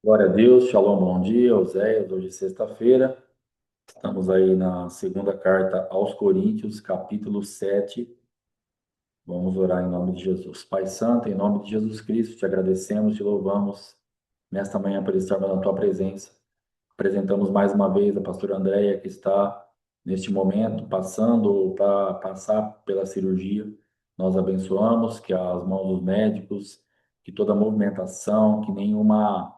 Glória a Deus, Shalom, bom dia, Oséias, hoje é sexta-feira, estamos aí na segunda carta aos Coríntios, capítulo 7. Vamos orar em nome de Jesus. Pai Santo, em nome de Jesus Cristo, te agradecemos, te louvamos nesta manhã por estarmos na tua presença. Apresentamos mais uma vez a pastora Andréia, que está neste momento passando para passar pela cirurgia. Nós abençoamos que as mãos dos médicos, que toda movimentação, que nenhuma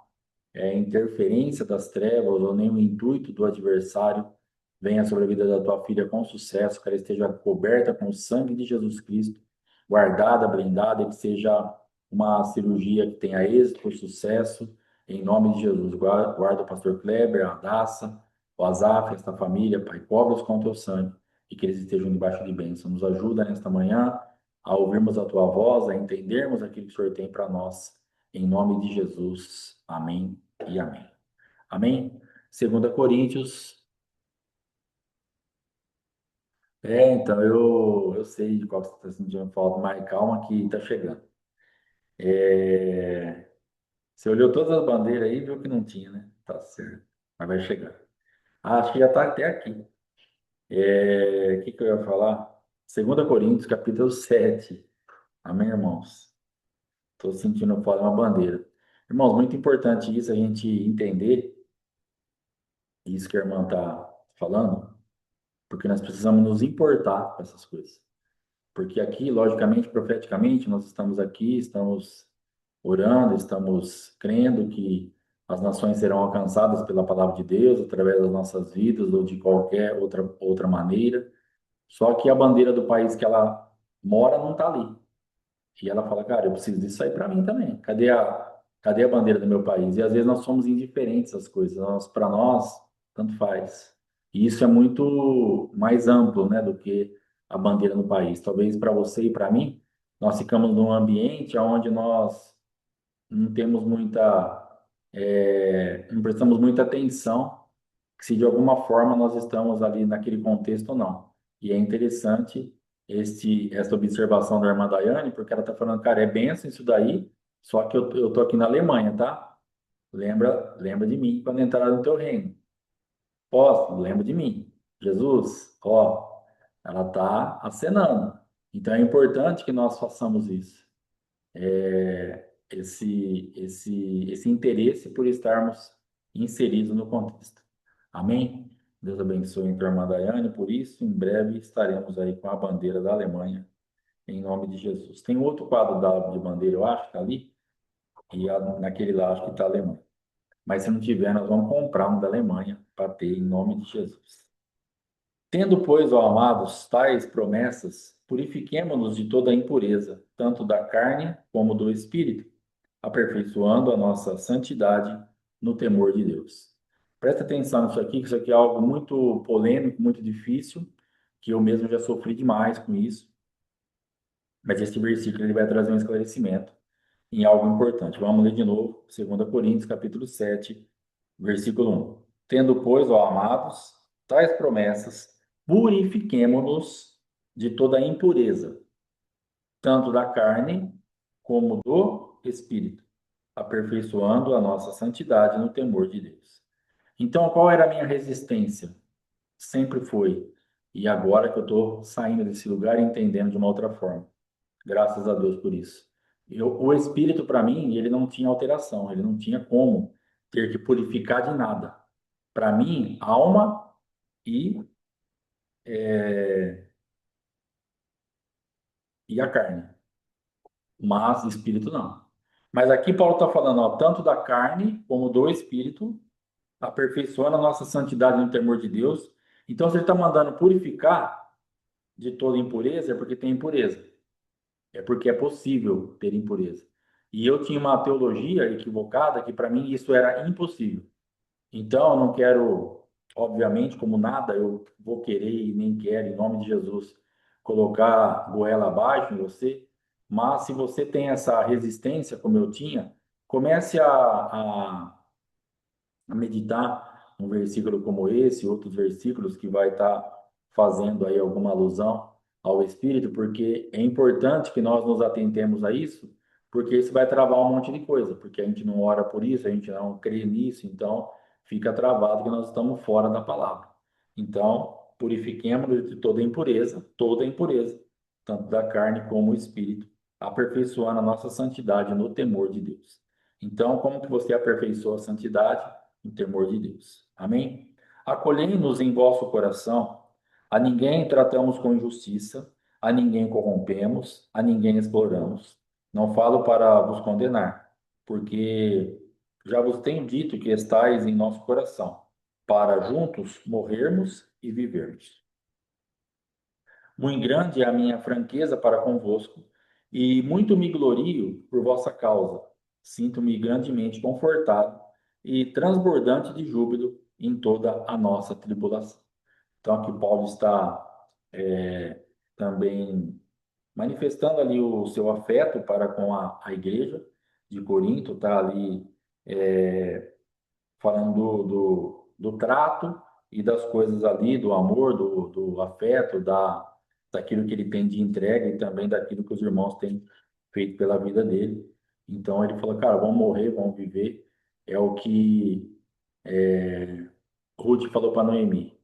interferência das trevas ou nenhum intuito do adversário venha sobre a vida da tua filha com sucesso, que ela esteja coberta com o sangue de Jesus Cristo, guardada, blindada, e que seja uma cirurgia que tenha êxito, sucesso, em nome de Jesus. Guarda o pastor Kleber, a Daça, o Azaf, esta família, Pai, cobre-os com teu sangue e que eles estejam debaixo de bênção. Nos ajuda nesta manhã a ouvirmos a tua voz, a entendermos aquilo que o Senhor tem para nós. Em nome de Jesus. Amém e amém. Amém? 2 Coríntios. Então, eu sei de qual você está sentindo falta, mas calma que está chegando. Você olhou todas as bandeiras aí e viu que não tinha, né? Tá certo. Mas vai chegar. Acho que já está até aqui. O que eu ia falar? 2 Coríntios, capítulo 7. Amém, irmãos? Estou sentindo falta de uma bandeira. Irmãos, muito importante isso, a gente entender isso que a irmã está falando, porque nós precisamos nos importar com essas coisas. Porque aqui, logicamente, profeticamente, nós estamos aqui, estamos orando, estamos crendo que as nações serão alcançadas pela palavra de Deus, através das nossas vidas ou de qualquer outra maneira. Só que a bandeira do país que ela mora não está ali. E ela fala, cara, eu preciso disso aí para mim também. Cadê a bandeira do meu país? E às vezes nós somos indiferentes às coisas. Para nós, tanto faz. E isso é muito mais amplo, né, do que a bandeira no país. Talvez para você e para mim, nós ficamos num ambiente onde nós não temos não prestamos muita atenção se de alguma forma nós estamos ali naquele contexto ou não. E é interessante esta observação da irmã Daiane, porque ela está falando, cara, é benção isso daí, só que eu tô aqui na Alemanha, tá? Lembra de mim quando entrar no teu reino. Posso? Lembra de mim. Jesus, ó, ela está acenando. Então é importante que nós façamos isso. Esse interesse por estarmos inseridos no contexto. Amém? Deus abençoe então a irmã Daiane, por isso, em breve estaremos aí com a bandeira da Alemanha, em nome de Jesus. Tem outro quadro de bandeira, eu acho, que está ali, e naquele lá acho que está a Alemanha. Mas se não tiver, nós vamos comprar um da Alemanha para ter, em nome de Jesus. Tendo, pois, ó amados, tais promessas, purifiquemo-nos de toda a impureza, tanto da carne como do espírito, aperfeiçoando a nossa santidade no temor de Deus. Presta atenção nisso aqui, que isso aqui é algo muito polêmico, muito difícil, que eu mesmo já sofri demais com isso, mas esse versículo ele vai trazer um esclarecimento em algo importante. Vamos ler de novo, 2 Coríntios, capítulo 7, versículo 1. Tendo, pois, ó amados, tais promessas, purifiquemo-nos de toda impureza, tanto da carne como do espírito, aperfeiçoando a nossa santidade no temor de Deus. Então, qual era a minha resistência? Sempre foi. E agora que eu estou saindo desse lugar e entendendo de uma outra forma. Graças a Deus por isso. O espírito, para mim, ele não tinha alteração, ele não tinha como ter que purificar de nada. Para mim, alma e, é, e a carne, mas espírito não. Mas aqui Paulo está falando, ó, tanto da carne como do espírito, aperfeiçoando a nossa santidade no temor de Deus. Então, se ele está mandando purificar de toda impureza, é porque tem impureza. É porque é possível ter impureza. E eu tinha uma teologia equivocada que para mim isso era impossível. Então, eu não quero, obviamente, como nada, eu vou querer e nem quero, em nome de Jesus, colocar goela abaixo em você. Mas se você tem essa resistência, como eu tinha, comece a meditar um versículo como esse, outros versículos que vai estar fazendo aí alguma alusão ao Espírito, porque é importante que nós nos atentemos a isso, porque isso vai travar um monte de coisa, porque a gente não ora por isso, a gente não crê nisso, então fica travado que nós estamos fora da palavra. Então, purifiquemos de toda impureza, tanto da carne como do espírito, aperfeiçoando a nossa santidade no temor de Deus. Então, como que você aperfeiçoa a santidade? No temor de Deus. Amém? Acolhei-nos em vosso coração, a ninguém tratamos com injustiça, a ninguém corrompemos, a ninguém exploramos. Não falo para vos condenar, porque já vos tenho dito que estáis em nosso coração, para juntos morrermos e vivermos. Muito grande é a minha franqueza para convosco, e muito me glorio por vossa causa. Sinto-me grandemente confortado e transbordante de júbilo em toda a nossa tribulação. Então, aqui Paulo está também manifestando ali o seu afeto para com a igreja de Corinto, está ali falando do trato e das coisas ali, do amor, do afeto, daquilo que ele tem de entrega e também daquilo que os irmãos têm feito pela vida dele. Então ele falou, cara, vamos morrer, vamos viver. É o que Ruth falou para Noemi.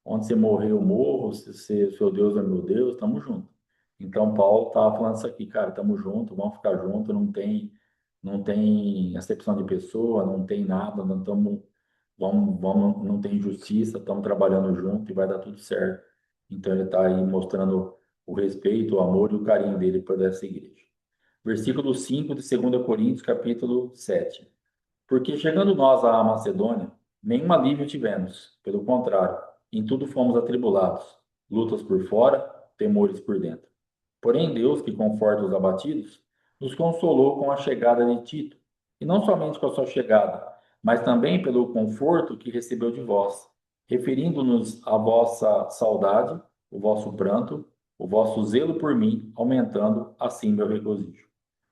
Onde você morrer, eu morro. Se você, seu Deus é meu Deus, estamos juntos. Então, Paulo estava falando isso aqui, cara, estamos juntos, vamos ficar juntos, não tem acepção de pessoa, não tem nada, não estamos, não tem injustiça, estamos trabalhando junto e vai dar tudo certo. Então, ele está aí mostrando o respeito, o amor e o carinho dele por essa igreja. Versículo 5 de 2 Coríntios, capítulo 7. Porque chegando nós à Macedônia, nenhum alívio tivemos. Pelo contrário, em tudo fomos atribulados, lutas por fora, temores por dentro. Porém, Deus, que conforta os abatidos, nos consolou com a chegada de Tito, e não somente com a sua chegada, mas também pelo conforto que recebeu de vós, referindo-nos à vossa saudade, o vosso pranto, o vosso zelo por mim, aumentando assim meu regozijo.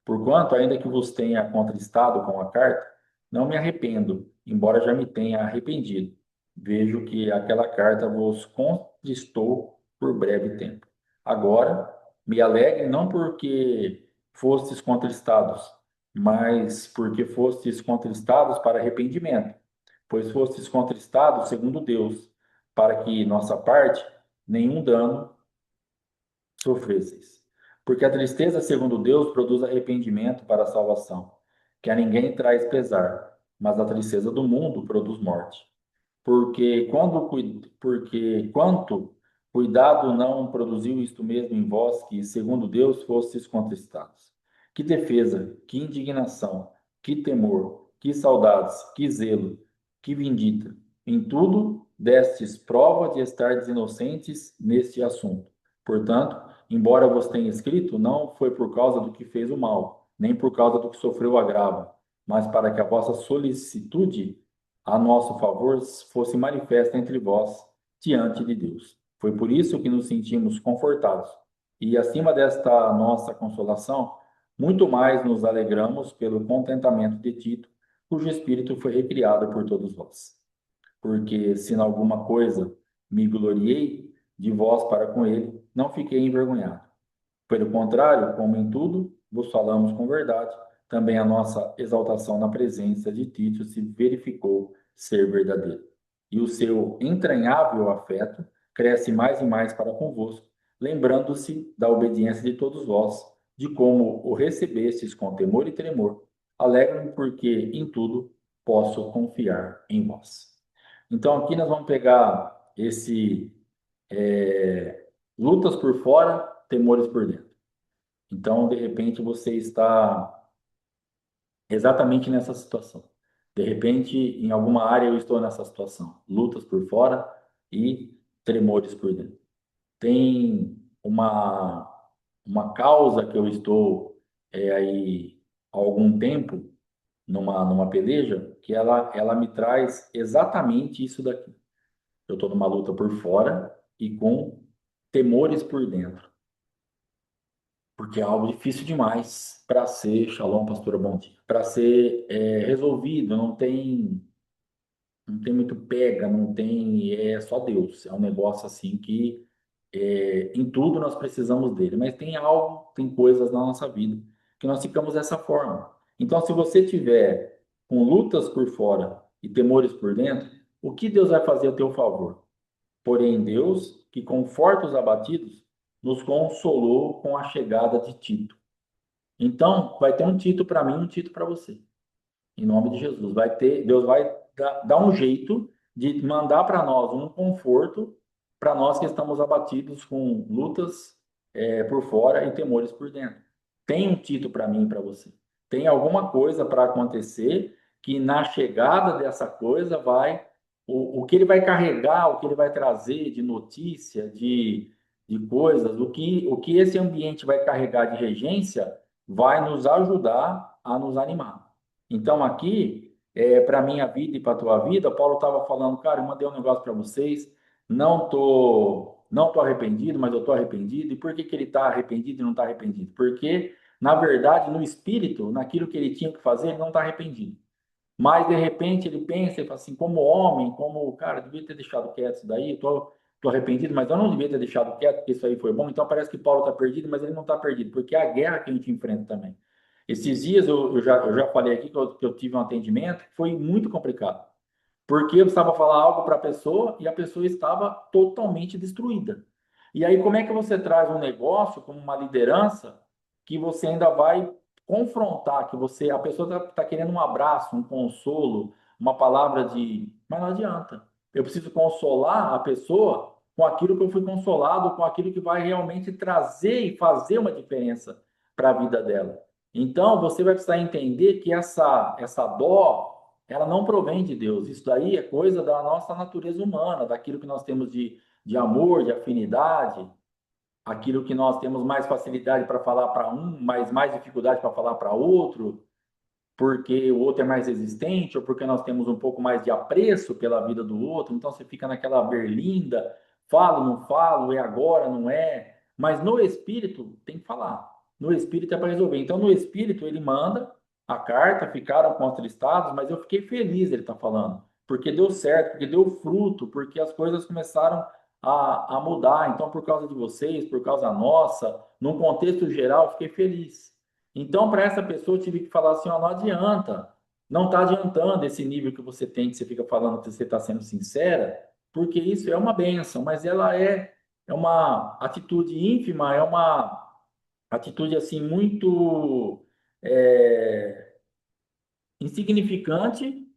Porquanto, ainda que vos tenha contristado com a carta, não me arrependo, embora já me tenha arrependido. Vejo que aquela carta vos contristou por breve tempo. Agora, me alegre não porque fostes contristados, mas porque fostes contristados para arrependimento, pois fostes contristados segundo Deus, para que nossa parte nenhum dano sofresseis. Porque a tristeza, segundo Deus, produz arrependimento para a salvação, que a ninguém traz pesar, mas a tristeza do mundo produz morte. Porque quanto cuidado não produziu isto mesmo em vós, que, segundo Deus, fostes contristados. Que defesa, que indignação, que temor, que saudades, que zelo, que vindita. Em tudo destes prova de estar inocentes neste assunto. Portanto, embora vos tenha escrito, não foi por causa do que fez o mal, nem por causa do que sofreu o agravo, mas para que a vossa solicitude a nosso favor fosse manifesta entre vós diante de Deus. Foi por isso que nos sentimos confortados. E acima desta nossa consolação, muito mais nos alegramos pelo contentamento de Tito, cujo espírito foi recriado por todos vós. Porque se em alguma coisa me gloriei de vós para com ele, não fiquei envergonhado. Pelo contrário, como em tudo vos falamos com verdade, também a nossa exaltação na presença de Tito se verificou ser verdadeira. E o seu entranhável afeto cresce mais e mais para convosco, lembrando-se da obediência de todos vós, de como o recebestes com temor e tremor. Alegro-me porque em tudo posso confiar em vós. Então aqui nós vamos pegar esse lutas por fora, temores por dentro. Então, de repente, você está exatamente nessa situação. De repente, em alguma área eu estou nessa situação. Lutas por fora e tremores por dentro. Tem uma causa que eu estou aí há algum tempo numa peleja que ela me traz exatamente isso daqui. Eu estou numa luta por fora e com temores por dentro. Porque é algo difícil demais para ser, Shalom, pastora, bom dia, para ser resolvido, não tem muito pega, não tem, é só Deus, é um negócio assim que em tudo nós precisamos dele, mas tem algo, tem coisas na nossa vida que nós ficamos dessa forma. Então, se você tiver com lutas por fora e temores por dentro, o que Deus vai fazer a teu favor? Porém, Deus, que conforta os abatidos, nos consolou com a chegada de Tito. Então, vai ter um Tito para mim, um Tito para você. Em nome de Jesus. Deus vai dar um jeito de mandar para nós um conforto para nós que estamos abatidos com lutas por fora e temores por dentro. Tem um Tito para mim e para você. Tem alguma coisa para acontecer que na chegada dessa coisa o que ele vai carregar, o que ele vai trazer de notícia, de coisas, o que esse ambiente vai carregar de regência vai nos ajudar a nos animar. Então, aqui, para a minha vida e para a tua vida, Paulo estava falando, cara, eu mandei um negócio para vocês, não tô arrependido, mas eu tô arrependido. E por que que ele está arrependido e não está arrependido? Porque, na verdade, no espírito, naquilo que ele tinha que fazer, ele não está arrependido. Mas, de repente, ele pensa e fala assim, como homem, como, cara, eu devia ter deixado quieto isso daí, tô arrependido, mas eu não devia ter deixado quieto, porque isso aí foi bom. Então, parece que Paulo está perdido, mas ele não está perdido, porque é a guerra que a gente enfrenta também. Esses dias eu já falei aqui que eu tive um atendimento que foi muito complicado. Porque eu precisava falar algo para a pessoa e a pessoa estava totalmente destruída. E aí, como é que você traz um negócio como uma liderança que você ainda vai confrontar, a pessoa está querendo um abraço, um consolo, uma palavra de. Mas não adianta. Eu preciso consolar a pessoa com aquilo que eu fui consolado, com aquilo que vai realmente trazer e fazer uma diferença para a vida dela. Então, você vai precisar entender que essa dó ela não provém de Deus. Isso daí é coisa da nossa natureza humana, daquilo que nós temos de amor, de afinidade, aquilo que nós temos mais facilidade para falar para um, mas mais dificuldade para falar para outro, porque o outro é mais resistente, ou porque nós temos um pouco mais de apreço pela vida do outro, então você fica naquela berlinda, falo, não falo, é agora, não é. Mas no espírito tem que falar. No espírito é para resolver. Então, no espírito, ele manda a carta, ficaram contristados, mas eu fiquei feliz, ele está falando, porque deu certo, porque deu fruto, porque as coisas começaram a mudar. Então, por causa de vocês, por causa nossa, num contexto geral, eu fiquei feliz. Então, para essa pessoa, eu tive que falar assim: ó, não adianta, não está adiantando esse nível que você tem, que você fica falando que você está sendo sincera, porque isso é uma benção, mas ela é uma atitude ínfima, é uma atitude assim muito é, insignificante.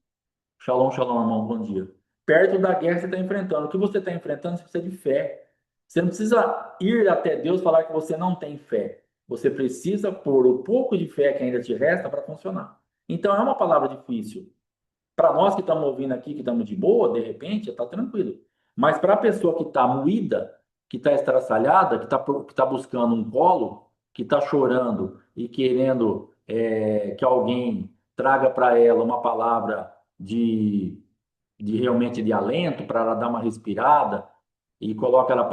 Shalom, shalom, irmão, bom dia. Perto da guerra que você está enfrentando. O que você está enfrentando, você precisa de fé. Você não precisa ir até Deus falar que você não tem fé. Você precisa pôr o pouco de fé que ainda te resta para funcionar. Então, é uma palavra difícil. Para nós que estamos ouvindo aqui, que estamos de boa, de repente, está tranquilo. Mas para a pessoa que está moída, que está estraçalhada, que tá buscando um colo, que está chorando e querendo que alguém traga para ela uma palavra de realmente de alento para ela dar uma respirada e coloca ela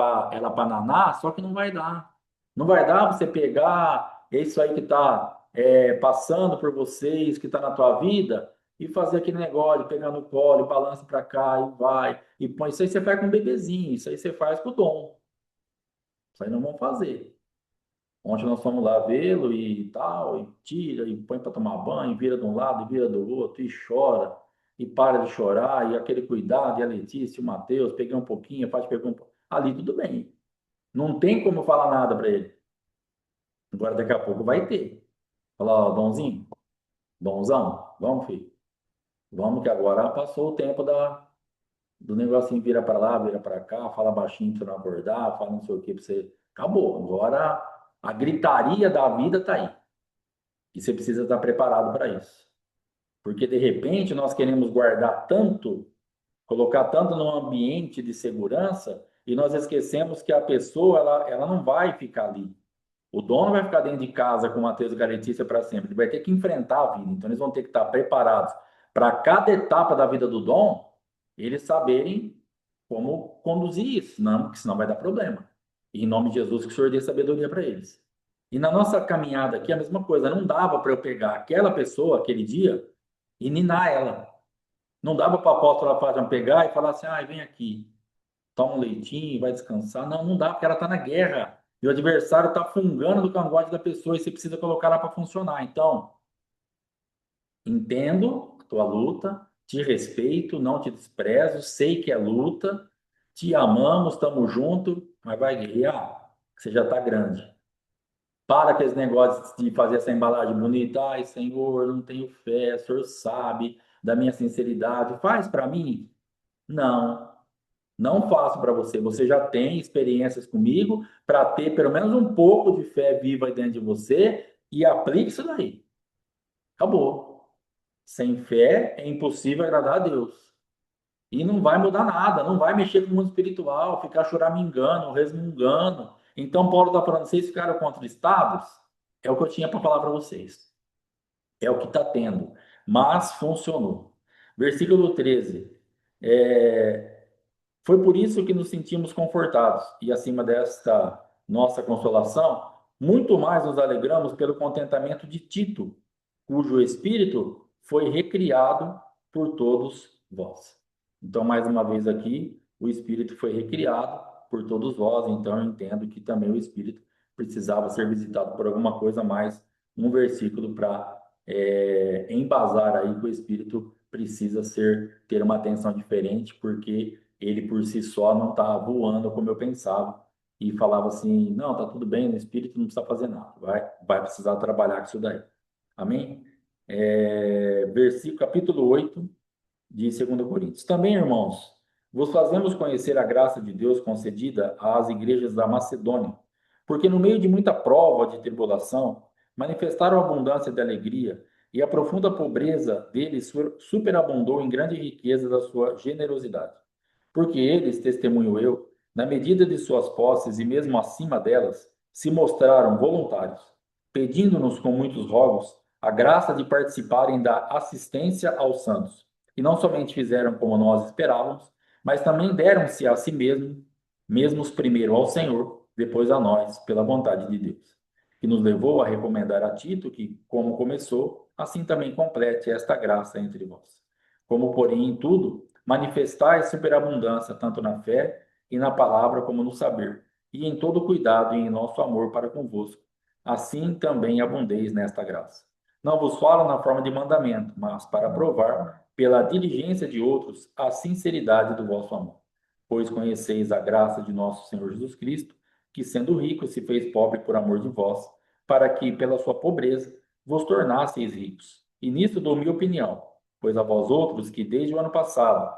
para nanar, só que não vai dar. Não vai dar você pegar isso aí que está passando por vocês, que está na tua vida, e fazer aquele negócio, pegar no colo, e balança para cá e vai, e põe. Isso aí você faz com um bebezinho, isso aí você faz com o dom. Isso aí não vamos fazer. Ontem nós fomos lá vê-lo e tal, e tira, e põe para tomar banho, vira de um lado, e vira do outro, e chora, e para de chorar, e aquele cuidado, e a Letícia, e o Matheus, peguei um pouquinho, a Paty pegou um pouquinho. Ali tudo bem. Não tem como falar nada para ele. Agora daqui a pouco vai ter. Falar, ó, Donzinho, Donzão, vamos, filho. Vamos que agora passou o tempo do negocinho vira para lá, vira para cá, fala baixinho para você não acordar, fala não sei o que para você. Acabou. Agora a gritaria da vida tá aí. E você precisa estar preparado para isso. Porque de repente nós queremos guardar tanto, colocar tanto num ambiente de segurança e nós esquecemos que a pessoa ela não vai ficar ali. O dono vai ficar dentro de casa com o Matheus e a Letícia para sempre. Ele vai ter que enfrentar a vida. Então eles vão ter que estar preparados para cada etapa da vida do dom, eles saberem como conduzir isso, não, porque senão vai dar problema. E em nome de Jesus, que o Senhor dê sabedoria para eles. E na nossa caminhada aqui, a mesma coisa. Não dava para eu pegar aquela pessoa, aquele dia, e ninar ela. Não dava para o apóstolo Afádio pegar e falar assim: ah, vem aqui, toma um leitinho, vai descansar. Não, não dá, porque ela está na guerra. E o adversário está fungando no cangote da pessoa e você precisa colocar ela para funcionar. Então, entendo a tua luta, te respeito, não te desprezo, sei que é luta, te amamos, estamos juntos, mas vai guerrear, você já está grande. Para com esse negócio de fazer essa embalagem bonita. Ai, Senhor, não tenho fé, o Senhor sabe da minha sinceridade. Faz para mim? Não, não faço para você. Você já tem experiências comigo para ter pelo menos um pouco de fé viva aí dentro de você e aplique isso daí. Acabou. Sem fé é impossível agradar a Deus. E não vai mudar nada, não vai mexer com o mundo espiritual, ficar choramingando, resmungando. Então, Paulo está falando, vocês ficaram contristados? É o que eu tinha para falar para vocês. É o que está tendo. Mas funcionou. Versículo 13. Foi por isso que nos sentimos confortados e acima desta nossa consolação, muito mais nos alegramos pelo contentamento de Tito, cujo espírito foi recriado por todos vós. Então, mais uma vez aqui, o espírito foi recriado por todos vós, então eu entendo que também o espírito precisava ser visitado por alguma coisa mais, um versículo para embasar aí que o espírito precisa ter uma atenção diferente, porque ele por si só não está voando como eu pensava e falava assim, não, tá tudo bem, no espírito não precisa fazer nada, vai precisar trabalhar com isso daí. Amém? Versículo, capítulo 8 de 2 Coríntios. Também, irmãos, vos fazemos conhecer a graça de Deus concedida às igrejas da Macedônia, porque no meio de muita prova de tribulação, manifestaram abundância de alegria, e a profunda pobreza deles superabundou em grande riqueza da sua generosidade. Porque eles, testemunho eu, na medida de suas posses e mesmo acima delas, se mostraram voluntários, pedindo-nos com muitos rogos a graça de participarem da assistência aos santos. E não somente fizeram como nós esperávamos, mas também deram-se a si mesmos primeiro ao Senhor, depois a nós, pela vontade de Deus, que nos levou a recomendar a Tito que, como começou, assim também complete esta graça entre vós. Como, porém, em tudo, manifestai superabundância, tanto na fé e na palavra como no saber, e em todo cuidado e em nosso amor para convosco. Assim também abundeis nesta graça. Não vos falo na forma de mandamento, mas para provar, pela diligência de outros, a sinceridade do vosso amor. Pois conheceis a graça de nosso Senhor Jesus Cristo, que sendo rico se fez pobre por amor de vós, para que, pela sua pobreza, vos tornasseis ricos. E nisto dou minha opinião, pois a vós outros que desde o ano passado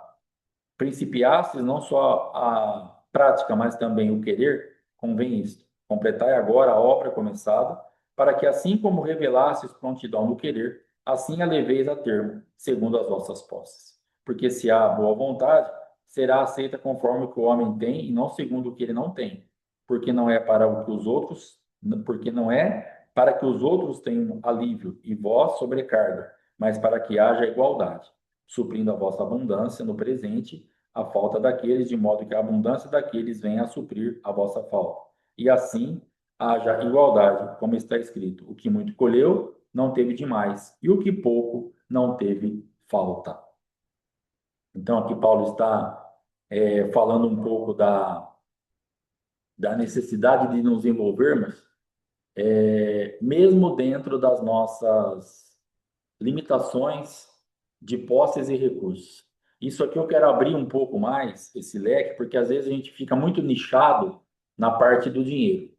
principiastes não só a prática, mas também o querer, convém isto. Completai agora a obra começada, para que assim como revelastes prontidão no querer, assim a leveis a termo, segundo as vossas posses. Porque se há boa vontade, será aceita conforme o que o homem tem e não segundo o que ele não tem. Porque não é para o que os outros, porque não é para que os outros tenham alívio e vós sobrecarga, mas para que haja igualdade, suprindo a vossa abundância no presente a falta daqueles, de modo que a abundância daqueles venha a suprir a vossa falta. E assim haja igualdade, como está escrito: o que muito colheu, não teve demais, e o que pouco, não teve falta. Então, aqui Paulo está falando um pouco da necessidade de nos envolvermos, mesmo dentro das nossas limitações de posses e recursos. Isso aqui eu quero abrir um pouco mais esse leque, porque às vezes a gente fica muito nichado na parte do dinheiro.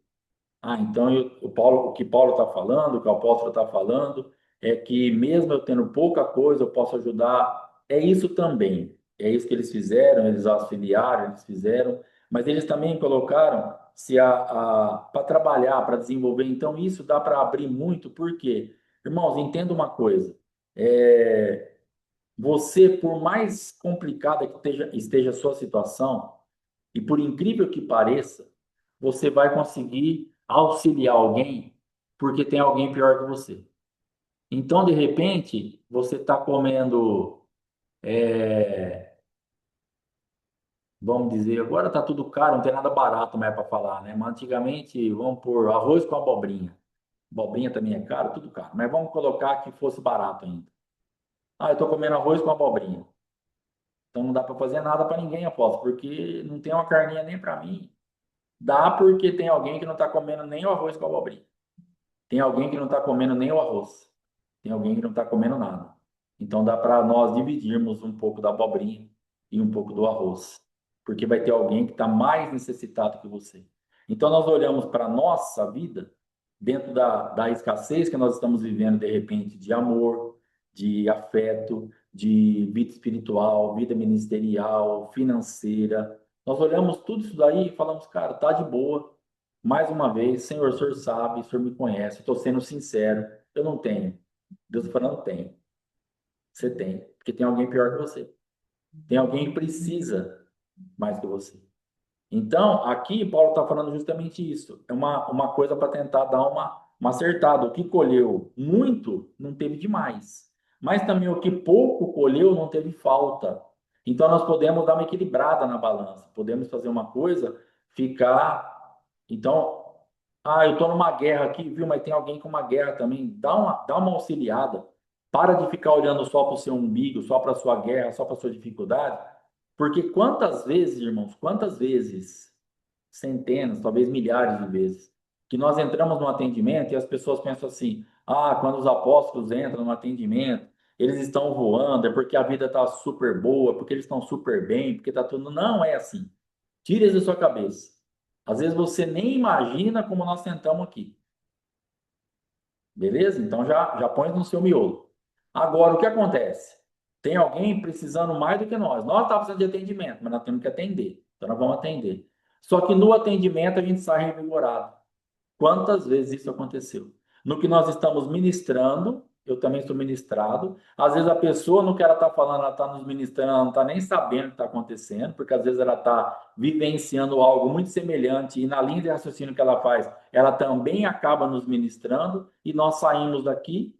Ah, então o que Paulo está falando, o que o apóstolo está falando, é que mesmo eu tendo pouca coisa, eu posso ajudar. É isso também. É isso que eles fizeram, eles auxiliaram, eles fizeram, mas eles também colocaram se para trabalhar, para desenvolver. Então, isso dá para abrir muito, porque, irmãos, entenda uma coisa. É, você, por mais complicada que esteja a sua situação, e por incrível que pareça, você vai conseguir auxiliar alguém porque tem alguém pior que você. Então, de repente, você está comendo, vamos dizer, agora está tudo caro, não tem nada barato mais para falar, né? Mas antigamente, vamos por arroz com abobrinha. Abobrinha também é caro, tudo caro. Mas vamos colocar que fosse barato ainda. Ah, eu estou comendo arroz com abobrinha. Então não dá para fazer nada para ninguém, aposto, porque não tem uma carninha nem para mim. Dá porque tem alguém que não está comendo nem o arroz com a abobrinha. Tem alguém que não está comendo nem o arroz. Tem alguém que não está comendo nada. Então dá para nós dividirmos um pouco da abobrinha e um pouco do arroz. Porque vai ter alguém que está mais necessitado que você. Então nós olhamos para a nossa vida, dentro da escassez que nós estamos vivendo, de repente, de amor, de afeto, de vida espiritual, vida ministerial, financeira. Nós olhamos tudo isso daí e falamos, cara, tá de boa. Mais uma vez, Senhor, o Senhor sabe, o Senhor me conhece, estou sendo sincero, eu não tenho. Deus está falando, tem. Você tem, porque tem alguém pior que você. Tem alguém que precisa mais que você. Então, aqui Paulo está falando justamente isso. É uma coisa para tentar dar uma acertada. O que colheu muito, não teve demais. Mas também o que pouco colheu, não teve falta. Então, nós podemos dar uma equilibrada na balança. Podemos fazer uma coisa, ficar. Então, eu estou numa guerra aqui, viu? Mas tem alguém com uma guerra também. Dá uma auxiliada. Para de ficar olhando só para o seu umbigo, só para a sua guerra, só para a sua dificuldade. Porque quantas vezes, irmãos, quantas vezes, centenas, talvez milhares de vezes, que nós entramos no atendimento e as pessoas pensam assim: quando os apóstolos entram no atendimento, eles estão voando, é porque a vida está super boa, porque eles estão super bem, porque está tudo. Não é assim. Tire isso da sua cabeça. Às vezes você nem imagina como nós sentamos aqui. Beleza? Então já põe no seu miolo. Agora, o que acontece? Tem alguém precisando mais do que nós. Nós estamos precisando de atendimento, mas nós temos que atender. Então, nós vamos atender. Só que no atendimento a gente sai revigorado. Quantas vezes isso aconteceu? No que nós estamos ministrando, eu também sou ministrado. Às vezes a pessoa, no que ela está falando, ela está nos ministrando, ela não está nem sabendo o que está acontecendo, porque às vezes ela está vivenciando algo muito semelhante e na linha de raciocínio que ela faz, ela também acaba nos ministrando e nós saímos daqui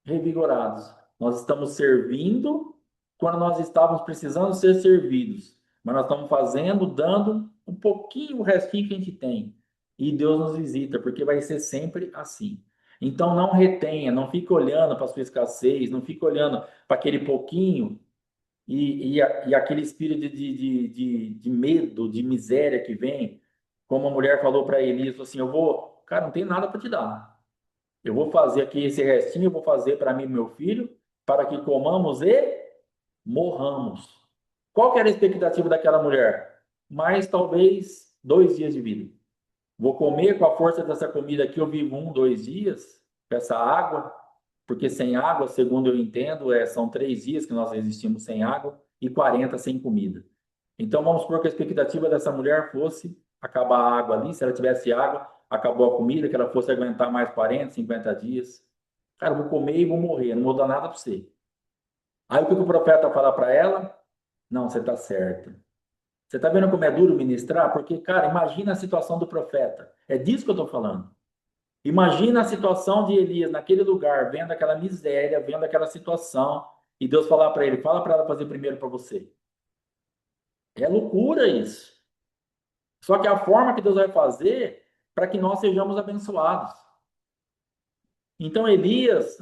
revigorados. Nós estamos servindo quando nós estávamos precisando ser servidos, mas nós estamos fazendo, dando um pouquinho, o restinho que a gente tem. E Deus nos visita, porque vai ser sempre assim. Então não retenha, não fique olhando para a sua escassez, não fique olhando para aquele pouquinho e aquele espírito de medo, de miséria que vem. Como a mulher falou para Elias, assim, cara, não tem nada para te dar. Eu vou fazer aqui esse restinho, eu vou fazer para mim e meu filho, para que comamos e morramos. Qual que era a expectativa daquela mulher? Mais talvez 2 dias de vida. Vou comer com a força dessa comida aqui, eu vivo 1, 2 dias, com essa água, porque sem água, segundo eu entendo, são 3 dias que nós existimos sem água e 40 sem comida. Então vamos supor que a expectativa dessa mulher fosse acabar a água ali, se ela tivesse água, acabou a comida, que ela fosse aguentar mais 40, 50 dias. Cara, eu vou comer e vou morrer, não vou dar nada para você. Aí o que o profeta fala para ela? Não, você está certa. Você está vendo como é duro ministrar? Porque, cara, imagina a situação do profeta. É disso que eu estou falando. Imagina a situação de Elias naquele lugar, vendo aquela miséria, vendo aquela situação, e Deus falar para ele: fala para ela fazer primeiro para você. É loucura isso. Só que a forma que Deus vai fazer para que nós sejamos abençoados. Então, Elias,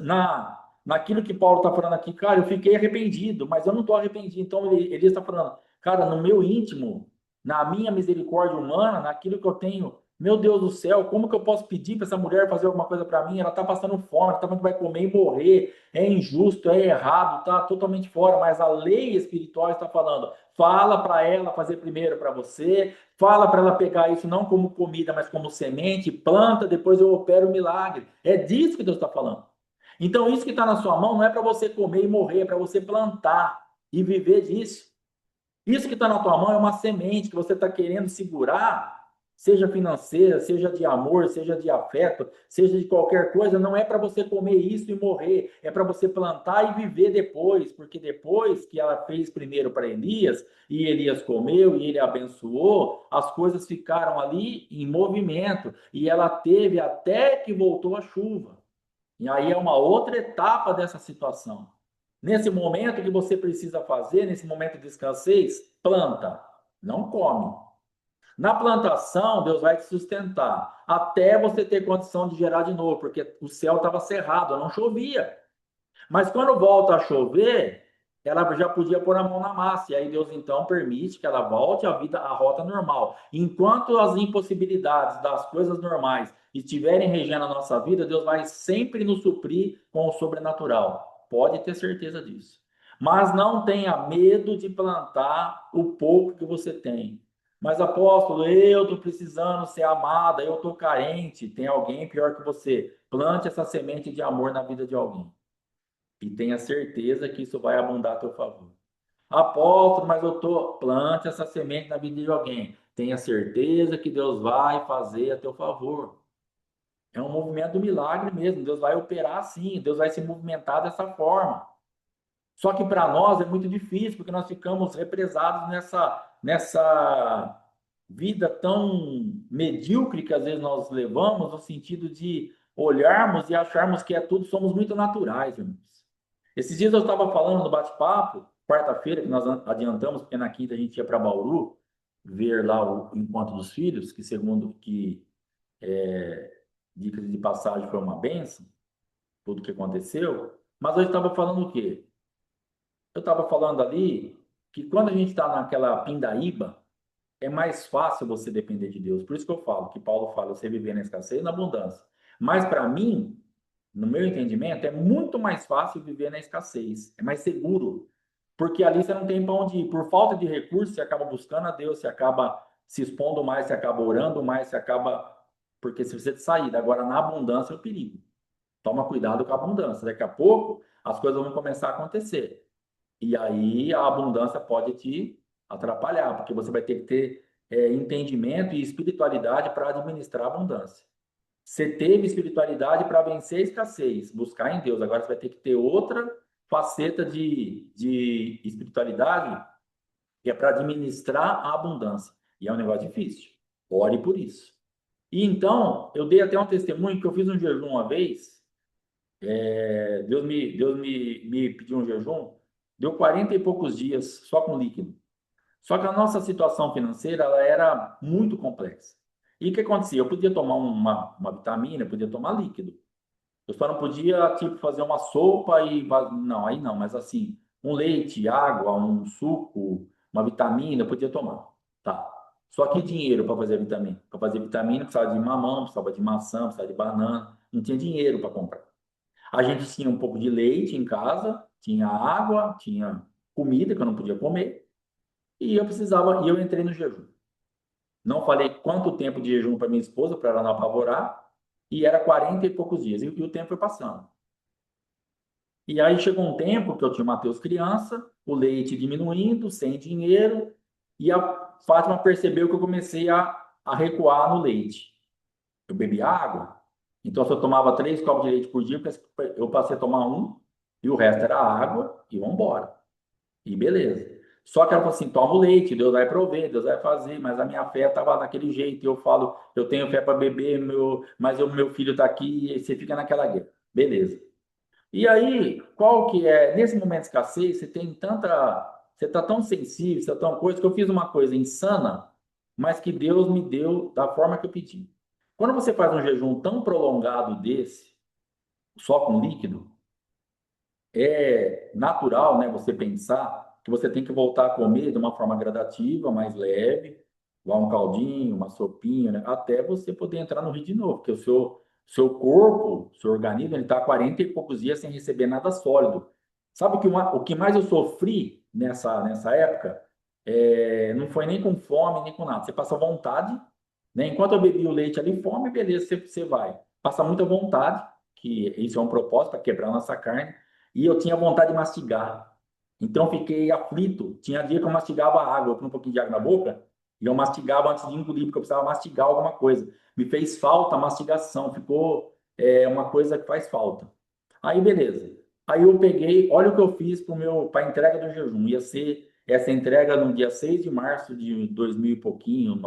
naquilo que Paulo está falando aqui, cara, eu fiquei arrependido, mas eu não estou arrependido. Então, Elias está falando, cara, no meu íntimo, na minha misericórdia humana, naquilo que eu tenho, meu Deus do céu, como que eu posso pedir para essa mulher fazer alguma coisa para mim? Ela está passando fome, ela está falando que vai comer e morrer, é injusto, é errado, está totalmente fora, mas a lei espiritual está falando, fala para ela fazer primeiro para você, fala para ela pegar isso não como comida, mas como semente, planta, depois eu opero o milagre. É disso que Deus está falando. Então, isso que está na sua mão não é para você comer e morrer, é para você plantar e viver disso. Isso que está na tua mão é uma semente que você está querendo segurar, seja financeira, seja de amor, seja de afeto, seja de qualquer coisa, não é para você comer isso e morrer, é para você plantar e viver depois, porque depois que ela fez primeiro para Elias, e Elias comeu e ele abençoou, as coisas ficaram ali em movimento, e ela teve até que voltou a chuva. E aí é uma outra etapa dessa situação. Nesse momento que você precisa fazer, nesse momento de escassez, planta, não come. Na plantação, Deus vai te sustentar até você ter condição de gerar de novo, porque o céu estava cerrado, não chovia. Mas quando volta a chover, ela já podia pôr a mão na massa, e aí Deus então permite que ela volte à vida, à rota normal. Enquanto as impossibilidades das coisas normais estiverem regendo a nossa vida, Deus vai sempre nos suprir com o sobrenatural. Pode ter certeza disso. Mas não tenha medo de plantar o pouco que você tem. Mas, apóstolo, eu estou precisando ser amada, eu estou carente, tem alguém pior que você. Plante essa semente de amor na vida de alguém. E tenha certeza que isso vai abundar a teu favor. Apóstolo, mas eu tô, plante essa semente na vida de alguém. Tenha certeza que Deus vai fazer a teu favor. É um movimento do milagre mesmo. Deus vai operar assim, Deus vai se movimentar dessa forma. Só que para nós é muito difícil, porque nós ficamos represados nessa vida tão medíocre que às vezes nós levamos, no sentido de olharmos e acharmos que é tudo, somos muito naturais, irmãos. Esses dias eu estava falando no bate-papo, quarta-feira, que nós adiantamos, porque na quinta a gente ia para Bauru ver lá o encontro dos filhos, que segundo que dicas de passagem foi uma benção, tudo que aconteceu. Mas eu estava falando o quê? Eu estava falando ali que quando a gente está naquela pindaíba, é mais fácil você depender de Deus. Por isso que eu falo, que Paulo fala, você viver na escassez e na abundância. Mas para mim, no meu entendimento, é muito mais fácil viver na escassez. É mais seguro. Porque ali você não tem para onde ir. Por falta de recursos, você acaba buscando a Deus, você acaba se expondo mais, você acaba orando mais, você acaba. Porque se você sair, agora na abundância é o perigo. Toma cuidado com a abundância. Daqui a pouco as coisas vão começar a acontecer. E aí a abundância pode te atrapalhar, porque você vai ter que ter entendimento e espiritualidade para administrar a abundância. Você teve espiritualidade para vencer a escassez, buscar em Deus. Agora você vai ter que ter outra faceta de espiritualidade, que é para administrar a abundância. E é um negócio difícil. Ore por isso. E então, eu dei até um testemunho que eu fiz um jejum uma vez. Deus me pediu um jejum, deu 40 e poucos dias só com líquido. Só que a nossa situação financeira ela era muito complexa. E o que acontecia? Eu podia tomar uma vitamina, eu podia tomar líquido. Eu só não podia, tipo, fazer uma sopa e. Não, aí não, mas assim, um leite, água, um suco, uma vitamina, eu podia tomar. Tá. Só que dinheiro para fazer vitamina. Para fazer vitamina, precisava de mamão, precisava de maçã, precisava de banana. Não tinha dinheiro para comprar. A gente tinha um pouco de leite em casa, tinha água, tinha comida que eu não podia comer. E eu precisava, e eu entrei no jejum. Não falei quanto tempo de jejum para minha esposa, para ela não apavorar, e era 40 e poucos dias, e o tempo foi passando. E aí chegou um tempo que eu tinha o Matheus criança, o leite diminuindo, sem dinheiro, e a Fátima percebeu que eu comecei a recuar no leite. Eu bebi água, então se eu tomava 3 copos de leite por dia, eu passei a tomar um, e o resto era água, e vamos embora. E beleza. Só que ela falou assim: toma o leite, Deus vai prover, Deus vai fazer, mas a minha fé estava daquele jeito. E eu falo: eu tenho fé para beber, mas o meu filho está aqui, e você fica naquela guerra. Beleza. E aí, qual que é? Nesse momento de escassez, você tem tanta. Você está tão sensível, você está tão coisa, que eu fiz uma coisa insana, mas que Deus me deu da forma que eu pedi. Quando você faz um jejum tão prolongado desse, só com líquido, é natural, né, você pensar que você tem que voltar a comer de uma forma gradativa, mais leve, igual um caldinho, uma sopinha, né, até você poder entrar no ritmo de novo, porque o seu corpo, seu organismo, ele está 40 e poucos dias sem receber nada sólido. Sabe o que mais eu sofri nessa época? Não foi nem com fome, nem com nada. Você passa vontade, né? Enquanto eu bebi o leite ali, fome, beleza, você vai. Passa muita vontade, que isso é um propósito para quebrar nossa carne, e eu tinha vontade de mastigar. Então fiquei aflito. Tinha dia que eu mastigava água, eu punha um pouquinho de água na boca e eu mastigava antes de engolir, porque eu precisava mastigar alguma coisa. Me fez falta a mastigação, ficou uma coisa que faz falta. Aí beleza. Aí eu peguei, olha o que eu fiz para a entrega do jejum. Ia ser essa entrega no dia 6 de março de 2000 e pouquinho,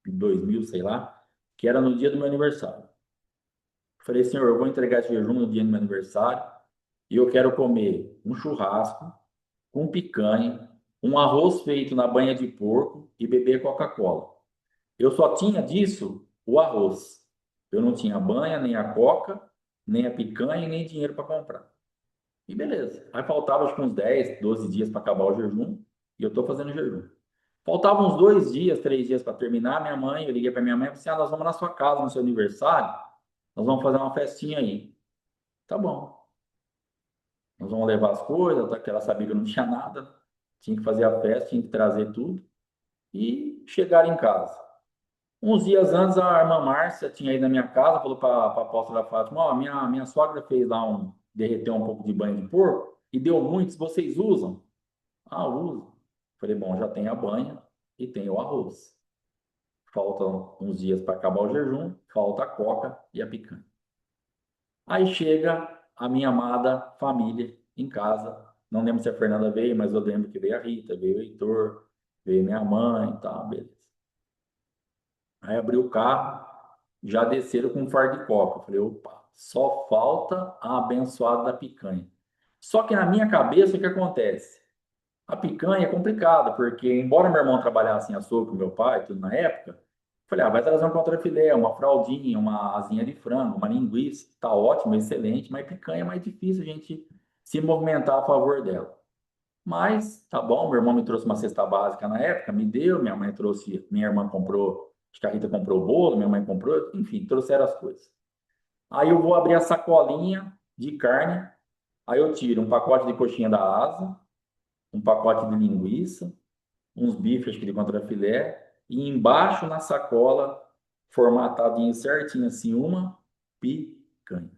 2000, sei lá, que era no dia do meu aniversário. Falei, senhor, eu vou entregar esse jejum no dia do meu aniversário e eu quero comer um churrasco com picanha, um arroz feito na banha de porco e beber Coca-Cola. Eu só tinha disso o arroz. Eu não tinha banha, nem a coca, nem a picanha, nem dinheiro para comprar. E beleza. Aí faltava acho que uns 10, 12 dias para acabar o jejum, e eu estou fazendo jejum. Faltavam uns 2 dias, 3 dias para terminar. Minha mãe, eu liguei para minha mãe e falei assim: nós vamos na sua casa no seu aniversário, nós vamos fazer uma festinha aí. Tá bom. Nós vamos levar as coisas, tá? Que ela sabia que eu não tinha nada, tinha que fazer a festa, tinha que trazer tudo e chegar em casa. Uns dias antes, a irmã Márcia tinha ido na minha casa, falou para a apóstola Fátima: ó, minha sogra fez lá derreteu um pouco de banho de porco e deu muitos, vocês usam? Ah, uso. Falei: bom, já tem a banha e tem o arroz. Faltam uns dias para acabar o jejum, falta a coca e a picanha. Aí chega a minha amada família em casa. Não lembro se a Fernanda veio, mas eu lembro que veio a Rita, veio o Heitor, veio minha mãe e tal, beleza. Aí abri o carro, já desceram com um fardo de coca. Eu falei: opa, só falta a abençoada da picanha. Só que na minha cabeça, o que acontece? A picanha é complicada, porque embora meu irmão trabalhasse em açougue com meu pai, tudo na época, falei: ah, vai trazer um contrafilé, uma fraldinha, uma asinha de frango, uma linguiça, tá ótimo, excelente, mas picanha é mais difícil a gente se movimentar a favor dela. Mas tá bom, meu irmão me trouxe uma cesta básica na época, me deu, minha mãe trouxe, minha irmã comprou, acho que a Rita comprou o bolo, minha mãe comprou, enfim, trouxeram as coisas. Aí eu vou abrir a sacolinha de carne, aí eu tiro um pacote de coxinha da asa, um pacote de linguiça, uns bifes acho que de contrafilé, e embaixo na sacola, formatadinho certinho assim, uma picanha.